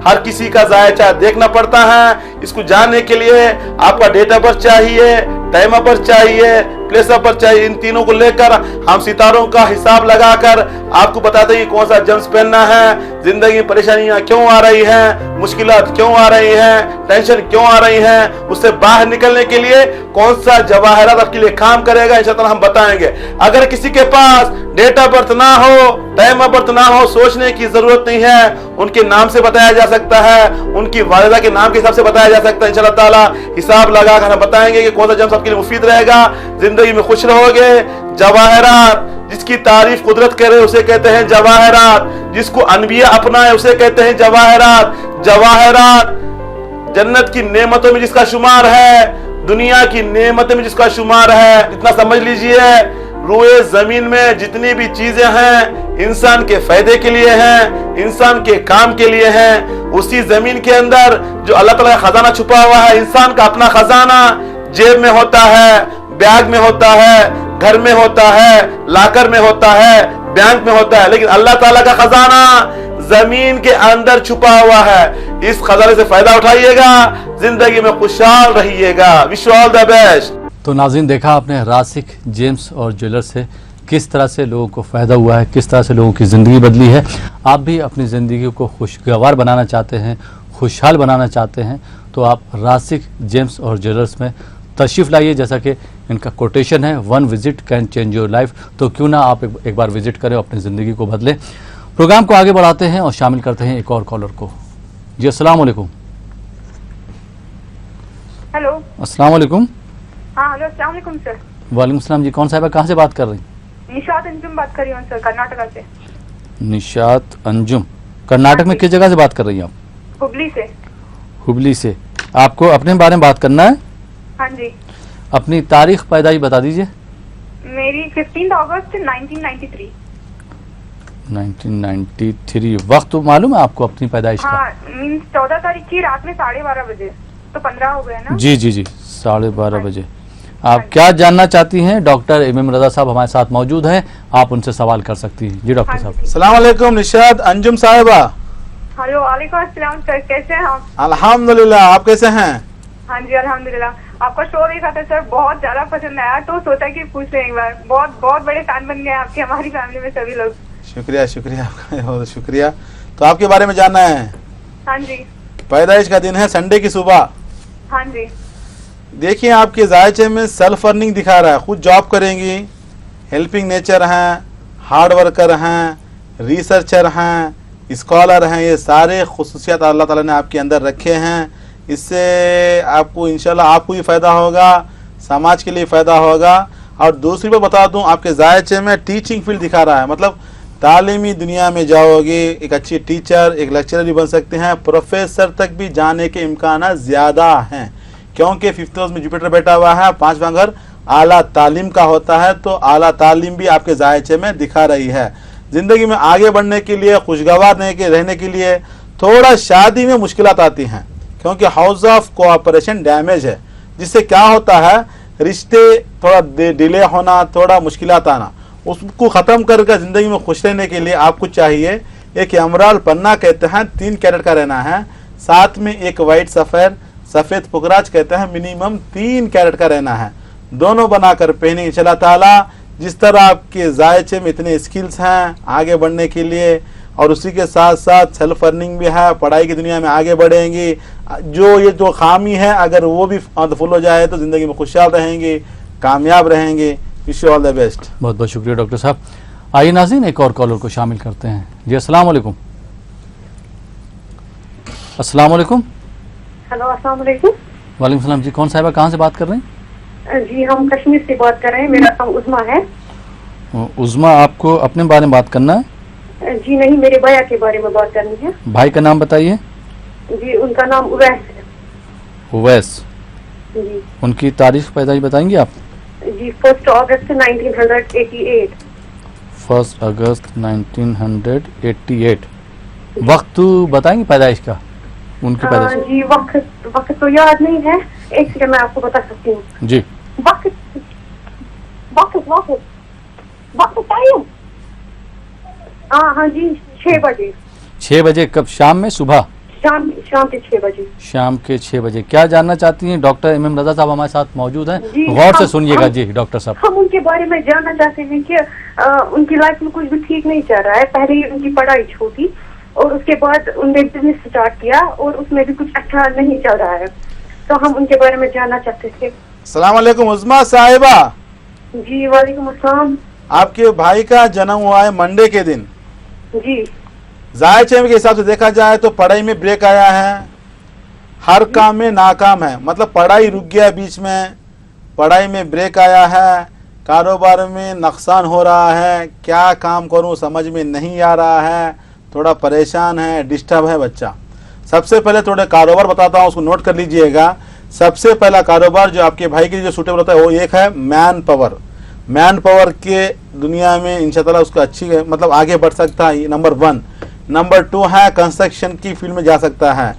ہر کسی کا ذائقہ دیکھنا پڑتا ہے۔ اس کو جاننے کے لیے آپ کا ڈیٹ آف برتھ چاہیے، ٹائم آف برتھ چاہیے، پلیس آف برتھ چاہیے۔ ان تینوں کو لے کر ہم ستاروں کا حساب لگا کر آپ کو بتاتے ہیں کہ کون سا جیمز پہننا ہے، زندگی میں پریشانیاں کیوں آ رہی ہیں، مشکلات کیوں آ رہی ہیں، ٹینشن کیوں آ رہی ہیں، اس سے باہر نکلنے کے لیے کون سا جواہرات آپ کے لیے کام کرے گا، انشاءاللہ ہم بتائیں گے۔ اگر کسی کے پاس ڈیٹ آف برتھ نہ ہو، ٹائم آف برتھ نہ ہو، سوچنے کی ضرورت نہیں ہے، ان کے نام سے بتایا جا سکتا ہے، ان کی والدہ کے نام کے حساب سے بتایا جا سکتا ہے۔ انشاءاللہ تعالی حساب لگا کر ہم بتائیں گے کہ کون سا جیمز آپ کے لیے مفید رہے گا، زندگی میں خوش رہو گے۔ جواہرات جس کی تعریف قدرت کرے اسے کہتے ہیں جواہرات، جس کو انبیاء اپنائے اسے کہتے ہیں جواہرات۔ جواہرات جنت کی نعمتوں میں جس کا شمار ہے، دنیا کی نعمتوں میں جس کا شمار ہے۔ اتنا سمجھ لیجئے، روئے زمین میں جتنی بھی چیزیں ہیں انسان کے فائدے کے لیے ہیں، انسان کے کام کے لیے ہیں۔ اسی زمین کے اندر جو اللہ تعالیٰ کا خزانہ چھپا ہوا ہے، انسان کا اپنا خزانہ جیب میں ہوتا ہے، بیگ میں ہوتا ہے، گھر میں ہوتا ہے، لاکر میں ہوتا ہے، बैंक में होता है, लेकिन अल्लाह ताला का खजाना जमीन के अंदर छुपा हुआ है। इस खजाने से फायदा उठाइएगा, जिंदगी में खुशहाल रहिएगा। Wish you all the best. तो नाज़रीन, देखा आपने रासिक जेम्स और ज्वेलर्स से किस तरह से लोगों को फ़ायदा हुआ है, किस तरह से लोगों की ज़िंदगी बदली है। आप भी अपनी ज़िंदगी को खुशगवार बनाना चाहते हैं, खुशहाल बनाना चाहते हैं, तो आप रासिक जेम्स और ज्वेलर्स में तशरीफ़ लाइए। जैसा कि इनका कोटेशन है, 1 visit can change your life. तो क्यों ना आप एक बार विजिट करें, अपनी ज़िंदगी को बदलें। प्रोग्राम को आगे बढ़ाते हैं और शामिल करते हैं एक और कॉलर को। जी अस्सलाम वालेकुम। हेलो। अस्सलाम वालेकुम। हाँ हेलो, अस्सलाम वालेकुम सर। वालेकुम सलाम जी। कौन साहिबा कहाँ से बात कर रही? निशात अंजुम बात कर रही हूँ सर, कर्नाटका से। निशात अंजुम, कर्नाटक में किस जगह से बात कर रही हैं आप? हुबली से। हुबली से। आपको अपने बारे में बात करना है? हाँ जी। अपनी तारीख पैदाइश बता दीजिए। मेरी 15 अगस्त 1993। 1993। वक्त तो मालूम है आपको अपनी पैदाइश का? हाँ, मीन्स 14 तारीख की रात में 12:30 बजे, तो 15 हो गए ना? जी जी जी, 12:30 बजे। आप क्या जानना चाहती हैं? डॉक्टर इमाम रजा साहब हमारे साथ मौजूद हैं, आप उनसे सवाल कर सकती हैं। जी डॉक्टर साहब। अस्सलाम वालेकुम निशात अंजुम साहिबा। हेलो, वालेकुम अस्सलाम सर, कैसे हैं आप? अल्हम्दुलिल्लाह, आप कैसे हैं? हाँ जी अल्हम्दुलिल्लाह। आपका शो देखा था सर, बहुत ज्यादा पसंद आया, तो सोचा कि पूछ लें एक बार। बहुत बहुत बड़े फैन बन गए आपके, हमारी फैमिली में सभी लोग। शुक्रिया शुक्रिया आपका, बहुत शुक्रिया। तो आपके बारे में जानना है? हाँ जी। पैदाइश का दिन है संडे की सुबह। हाँ जी। देखिए आपके जायचे में सेल्फ अर्निंग दिखा रहा है, खुद जॉब करेंगी, हेल्पिंग नेचर हैं, हार्ड वर्कर हैं, रिसर्चर हैं, स्कॉलर हैं। ये सारे खुसूसियात अल्लाह ताला ने आपके अंदर रखे हैं। इससे आपको इंशाल्लाह आपको ही फ़ायदा होगा, समाज के लिए फ़ायदा होगा। और दूसरी बात बता दूं, आपके जायचे में टीचिंग फील्ड दिखा रहा है, मतलब तालीमी दुनिया में जाओगे, एक अच्छी टीचर, एक लेक्चरर भी बन सकते हैं, प्रोफेसर तक भी जाने के इम्कान ज़्यादा हैं, क्योंकि 5th हाउस में जुपिटर बैठा हुआ है। 5वां घर आला तालीम का होता है, तो आला तालीम भी आपके जायचे में दिखा रही है। ज़िंदगी में आगे बढ़ने के लिए, खुशगवार रहने के लिए थोड़ा शादी में मुश्किलात आती हैं, क्योंकि हाउस ऑफ कोऑपरेशन डैमेज है, जिससे क्या होता है, रिश्ते थोड़ा डिले होना, थोड़ा मुश्किलात आना। उसको ख़त्म करके ज़िंदगी में खुश रहने के लिए आपको चाहिए एक एमराल्ड पन्ना कहते हैं, 3 कैरेट का रहना है, साथ में एक वाइट सफ़ेद पुखराज कहते हैं, मिनिमम 3 कैरेट का रहना है। दोनों बनाकर पहने इंशाल्लाह ताला। जिस तरह आपके जायचे में इतने स्किल्स हैं आगे बढ़ने के लिए, और उसी के साथ साथ सेल्फ अर्निंग भी है, पढ़ाई की दुनिया में आगे बढ़ेंगी। ये जो खामी है अगर वो भी फुल हो जाए तो ज़िंदगी में खुशहाल रहेंगे, कामयाब रहेंगे। Wish you all the best. बहुत बहुत शुक्रिया डॉक्टर साहब। आइए नाज़रीन, एक और कॉलर को शामिल करते हैं। जी अस्सलाम वालेकुम। अस्सलाम वालेकुम। हेलो, अस्सलाम वालेकुम। वालेकुम सलाम जी। कौन साहिबा कहाँ से बात कर रहे हैं? जी हम कश्मीर से बात कर रहे हैं, मेरा नाम उज़मा है। उज़मा, आपको अपने बारे में बात करना है? जी नहीं, मेरे भैया के बारे में बात करनी है। भाई का नाम बताइए। जी उनका नाम उवैस है। उवैस जी। उनकी तारीख पैदाइश बताएंगे आप? जी 1 अगस्त 1988। 1 अगस्त 1988। वक्त बताएंगे पैदाइश का, उनकी पैदाइश? जी वक्त तो याद नहीं है, एक सेकंड मैं आपको बता सकती हूँ। जी। वक्त टाइम? हाँ जी, 6 बजे। 6 बजे कब? शाम में, सुबह? शाम के 6 बजे। शाम के 6 बजे। क्या जानना चाहती हैं? डॉक्टर इमाम रजा साहब हमारे साथ मौजूद हैं, गौर से सुनिएगा। जी डॉक्टर साहब, हम उनके बारे में जानना चाहते हैं कि उनकी लाइफ में कुछ भी ठीक नहीं चल रहा है। पहले ही उनकी पढ़ाई छोड़ी और उसके बाद उन्होंने बिजनेस स्टार्ट किया और उसमें भी कुछ अच्छा नहीं चल रहा है, तो हम उनके बारे में जानना चाहते थे। अस्सलाम वालेकुम उज़मा साहिबा। जी वालेकुम अस्सलाम। आपके भाई का जन्म हुआ है मंडे के दिन। जी। जायचे के हिसाब से देखा जाए तो पढ़ाई में ब्रेक आया है, हर काम में नाकाम है, मतलब पढ़ाई रुक गया बीच में, पढ़ाई में ब्रेक आया है, कारोबार में नुकसान हो रहा है, क्या काम करूं समझ में नहीं आ रहा है, थोड़ा परेशान है, डिस्टर्ब है बच्चा। सबसे पहले थोड़ा कारोबार बताता हूं, उसको नोट कर लीजिएगा। सबसे पहला कारोबार जो आपके भाई के लिए जो सूटेबल होता है वो एक है मैन पावर। मैन पावर के दुनिया में इंशाअल्लाह उसको अच्छी मतलब आगे बढ़ सकता है, नंबर 1। नंबर 2 है कंस्ट्रक्शन की फील्ड में जा सकता है।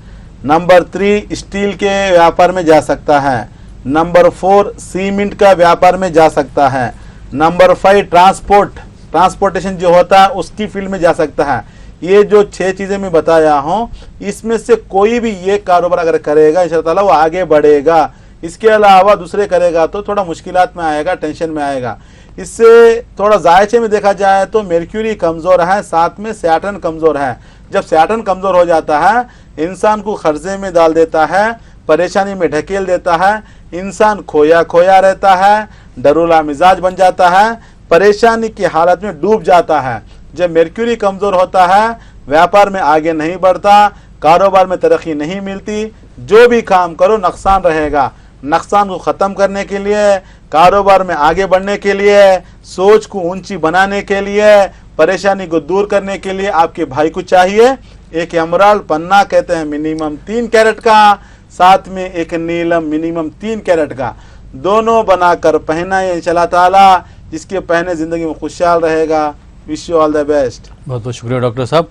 नंबर 3 स्टील के व्यापार में जा सकता है। नंबर 4 सीमेंट का व्यापार में जा सकता है। नंबर 5 ट्रांसपोर्ट ट्रांसपोर्टेशन जो होता है उसकी फील्ड में जा सकता है। ये जो 6 चीज़ें मैं बताया हूँ, इसमें से कोई भी ये कारोबार अगर करेगा इंशाअल्लाह ताला वो आगे बढ़ेगा। इसके अलावा दूसरे करेगा तो थोड़ा मुश्किलात में आएगा, टेंशन में आएगा। इससे थोड़ा जायचे में देखा जाए तो मेर्क्यूरी कमज़ोर है, साथ में सैटर्न कमज़ोर है। जब सैटर्न कमज़ोर हो जाता है इंसान को खर्चे में डाल देता है, परेशानी में ढकेल देता है, इंसान खोया खोया रहता है, डरूला मिजाज बन जाता है, परेशानी की हालत में डूब जाता है। जब मेर्क्यूरी कमज़ोर होता है व्यापार में आगे नहीं बढ़ता, कारोबार में तरक्की नहीं मिलती, जो भी काम करो नुकसान रहेगा। नुकसान को ख़त्म करने के लिए, कारोबार में आगे बढ़ने के लिए, सोच को ऊंची बनाने के लिए, परेशानी को दूर करने के लिए आपके भाई को चाहिए एक एमराल्ड पन्ना कहते हैं मिनिमम 3 कैरेट का, साथ में एक नीलम मिनिमम 3 कैरेट का, दोनों बनाकर पहना है इंशाअल्लाह ताला। जिसके पहने ज़िंदगी में खुशहाल रहेगा। Wish you all the best. बहुत बहुत शुक्रिया डॉक्टर साहब।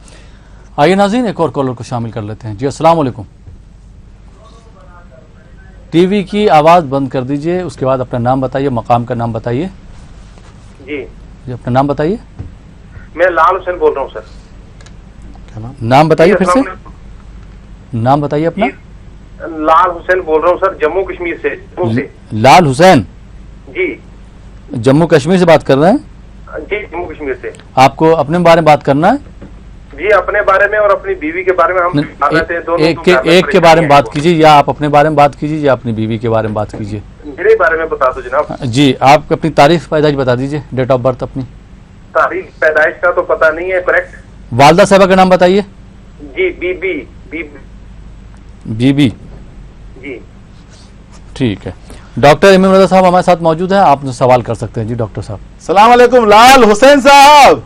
आइए नाज़रीन एक और कॉलर को शामिल कर लेते हैं। जी अस्सलाम वालेकुम। टीवी की आवाज़ बंद कर दीजिए, उसके बाद अपना नाम बताइए, मकाम का नाम बताइए। जी अपना नाम बताइए। मैं लाल हुसैन बोल रहा हूँ सर। नाम बताइए फिर से, नाम बताइए अपना। लाल हुसैन बोल रहा हूँ सर, जम्मू कश्मीर से। लाल हुसैन जी, जम्मू कश्मीर से बात कर रहे हैं? जी जम्मू कश्मीर से। आपको अपने बारे में बात करना है? जी अपने बारे में और अपनी बीवी के बारे में हम बात करते हैं दोनों। एक के बारे में बात कीजिए, या आप अपने बारे में बात कीजिए या अपनी बीवी के बारे में बात कीजिए। मेरे बारे में बता दो जनाब। जी आप अपनी तारीख पैदाइश बता दीजिए, डेट ऑफ बर्थ अपनी। तारीख पैदाइश का तो पता नहीं है करेक्ट। वालदा साहबा का नाम बताइए। जी बीबी। बीबी जी ठीक है। डॉक्टर इमाम रजा साहब हमारे साथ मौजूद हैं, आप सवाल कर सकते हैं। जी डॉक्टर साहब। सलाम अलैकुम लाल हुसैन साहब।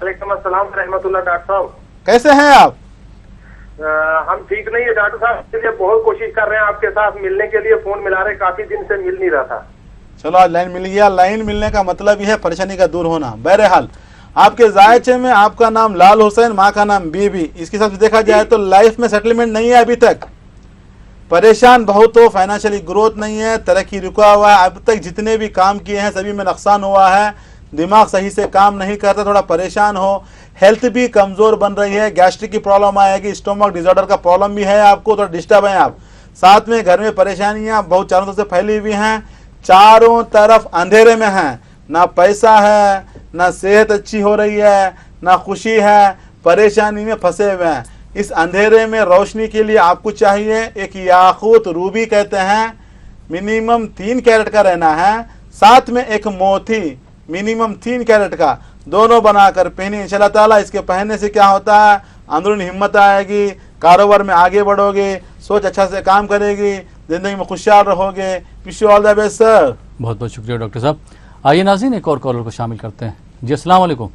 वालेकुम अस्सलाम रहमतुल्लाह। डॉक्टर साहब कैसे हैं आप? हम ठीक नहीं है डॉक्टर साहब, इसलिए बहुत कोशिश कर रहे हैं आपके साथ मिलने के लिए, फोन मिला रहे, काफी दिन से मिल नहीं रहा था। चलो आज लाइन मिल गया। लाइन मिलने का मतलब यह है परेशानी का दूर होना। बहरहाल आपके जायचे में आपका नाम लाल हुसैन, माँ का नाम बीबी, इसके हिसाब से देखा जाए तो लाइफ में सेटलमेंट नहीं है अभी तक। परेशान बहुत हो, फाइनेंशियली ग्रोथ नहीं है, तरक्की रुका हुआ है। अब तक जितने भी काम किए हैं सभी में नुकसान हुआ है, दिमाग सही से काम नहीं करता, थोड़ा परेशान हो, हेल्थ भी कमज़ोर बन रही है, गैस्ट्रिक की प्रॉब्लम आएगी, स्टोमक डिसऑर्डर का प्रॉब्लम भी है आपको, थोड़ा डिस्टर्ब है आप। साथ में घर में परेशानियां बहुत चारों तरफ से फैली हुई हैं, चारों तरफ अंधेरे में हैं, ना पैसा है, ना सेहत अच्छी हो रही है, ना खुशी है, परेशानी में फंसे हुए हैं। इस अंधेरे में रोशनी के लिए आपको चाहिए एक याकूत रूबी कहते हैं मिनिमम 3 कैरेट का रहना है, साथ में एक मोती मिनिमम 3 कैरेट का, दोनों बनाकर पहनी इंशाअल्लाह ताला। इसके पहनने से क्या होता है, अंदरूनी हिम्मत आएगी, कारोबार में आगे बढ़ोगे, सोच अच्छा से काम करेगी, जिंदगी में खुशहाल रहोगे। Wish you all the best sir. बहुत बहुत शुक्रिया डॉक्टर साहब। आइए नाज़रीन एक और कॉलर को शामिल करते हैं। जी अस्सलाम वालेकुम।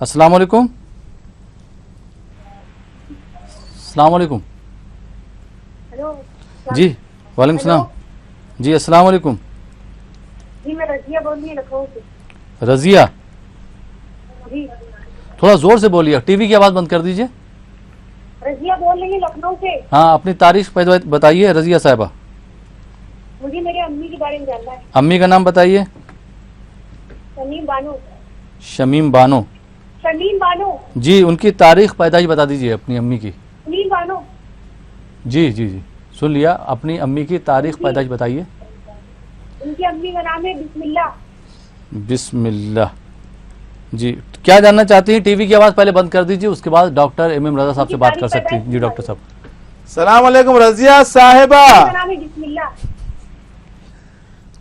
अस्सलाम वालेकुम। अस्सलाम वालेकुम। जी वालेकुम सलाम। जी अस्सलाम वालेकुम। जी मैं रजिया बोल रही हूँ लखनऊ से। रजिया जी थोड़ा जोर से बोलिए, टीवी की आवाज़ बंद कर दीजिए। रजिया बोल रही हूँ लखनऊ से। हाँ अपनी तारीख बताइए रजिया साहिबा। मुझे मेरे अम्मी के बारे में जानना है। अम्मी का नाम बताइए। शमीम बानो। शमीम बानो। शमीम बानो। जी उनकी तारीख पैदाइश बता दीजिए अपनी अम्मी की। शमीम बानो। जी जी जी सुन लिया, अपनी अम्मी की तारीख पैदाइश बताइए। उनकी अम्मी का नाम है बिस्मिल्लाह। बिस्मिल्लाह। जी क्या जानना चाहती हैं? टीवी की आवाज़ पहले बंद कर दीजिए, उसके बाद डॉक्टर इमाम रजा साहब से बात कर सकती हैं। जी डॉक्टर साहब। सलाम अलैकुम रजिया साहिबा। नाम है बिस्मिल्लाह।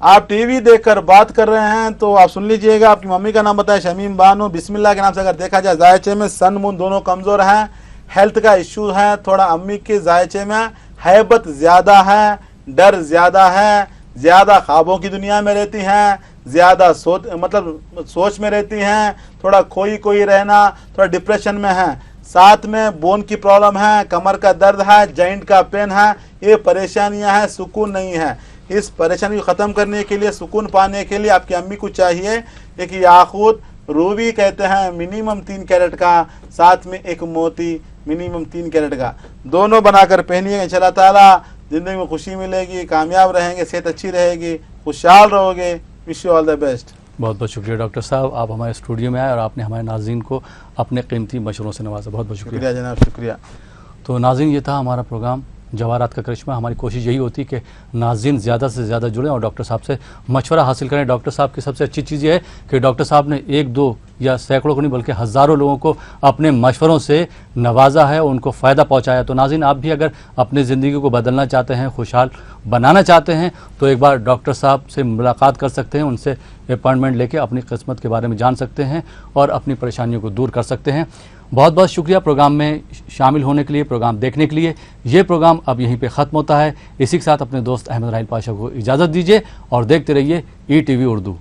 आप टीवी देखकर बात कर रहे हैं तो आप सुन लीजिएगा। आपकी मम्मी का नाम बताया शमीम बानो, बिस्मिल्लाह के नाम से अगर देखा जाए जायचे में सन मून दोनों कमज़ोर हैं, हेल्थ का इश्यू है, थोड़ा अम्मी के जायचे में हैबत ज़्यादा है, डर ज़्यादा है, ज़्यादा ख्वाबों की दुनिया में रहती हैं, ज़्यादा सोच में रहती हैं, थोड़ा खोई रहना, थोड़ा डिप्रेशन में है, साथ में बोन की प्रॉब्लम है, कमर का दर्द है, जॉइंट का पेन है, ये परेशानियां हैं, सुकून नहीं है। इस परेशानी को ख़त्म करने के लिए, सुकून पाने के लिए आपकी अम्मी को चाहिए एक याकूत रूबी कहते हैं मिनिमम 3 कैरेट का, साथ में एक मोती मिनिमम 3 कैरेट का, दोनों बनाकर पहनिएगा इंशाअल्लाह ताला। ज़िंदगी में खुशी मिलेगी, कामयाब रहेंगे, सेहत अच्छी रहेगी, खुशहाल रहोगे। Wish you all the best. बहुत बहुत शुक्रिया डॉक्टर साहब, आप हमारे स्टूडियो में आए और आपने हमारे नाज़रीन को अपने कीमती मशवरों से नवाजा। बहुत बहुत शुक्रिया। शुक्रिया जनाब, शुक्रिया। तो नाज़रीन, ये था हमारा प्रोग्राम जवाहरात का करिश्मा। हमारी कोशिश यही होती है कि नाज़रीन ज़्यादा से ज़्यादा जुड़ें और डॉक्टर साहब से मशवरा हासिल करें। डॉक्टर साहब की सबसे अच्छी चीज़ ये है कि डॉक्टर साहब ने एक दो या सैकड़ों को नहीं बल्कि हज़ारों लोगों को अपने मशवरों से नवाजा है, उनको फ़ायदा पहुँचाया। तो नाज़रीन, आप भी अगर अपनी ज़िंदगी को बदलना चाहते हैं, खुशहाल बनाना चाहते हैं, तो एक बार डॉक्टर साहब से मुलाकात कर सकते हैं, उनसे अपॉइंटमेंट लेके अपनी किस्मत के बारे में जान सकते हैं और अपनी परेशानियों को दूर कर सकते हैं। बहुत बहुत शुक्रिया प्रोग्राम में शामिल होने के लिए, प्रोग्राम देखने के लिए। ये प्रोग्राम अब यहीं पे ख़त्म होता है। इसी के साथ अपने दोस्त अहमद राहिल पाशा को इजाज़त दीजिए और देखते रहिए ETV उर्दू।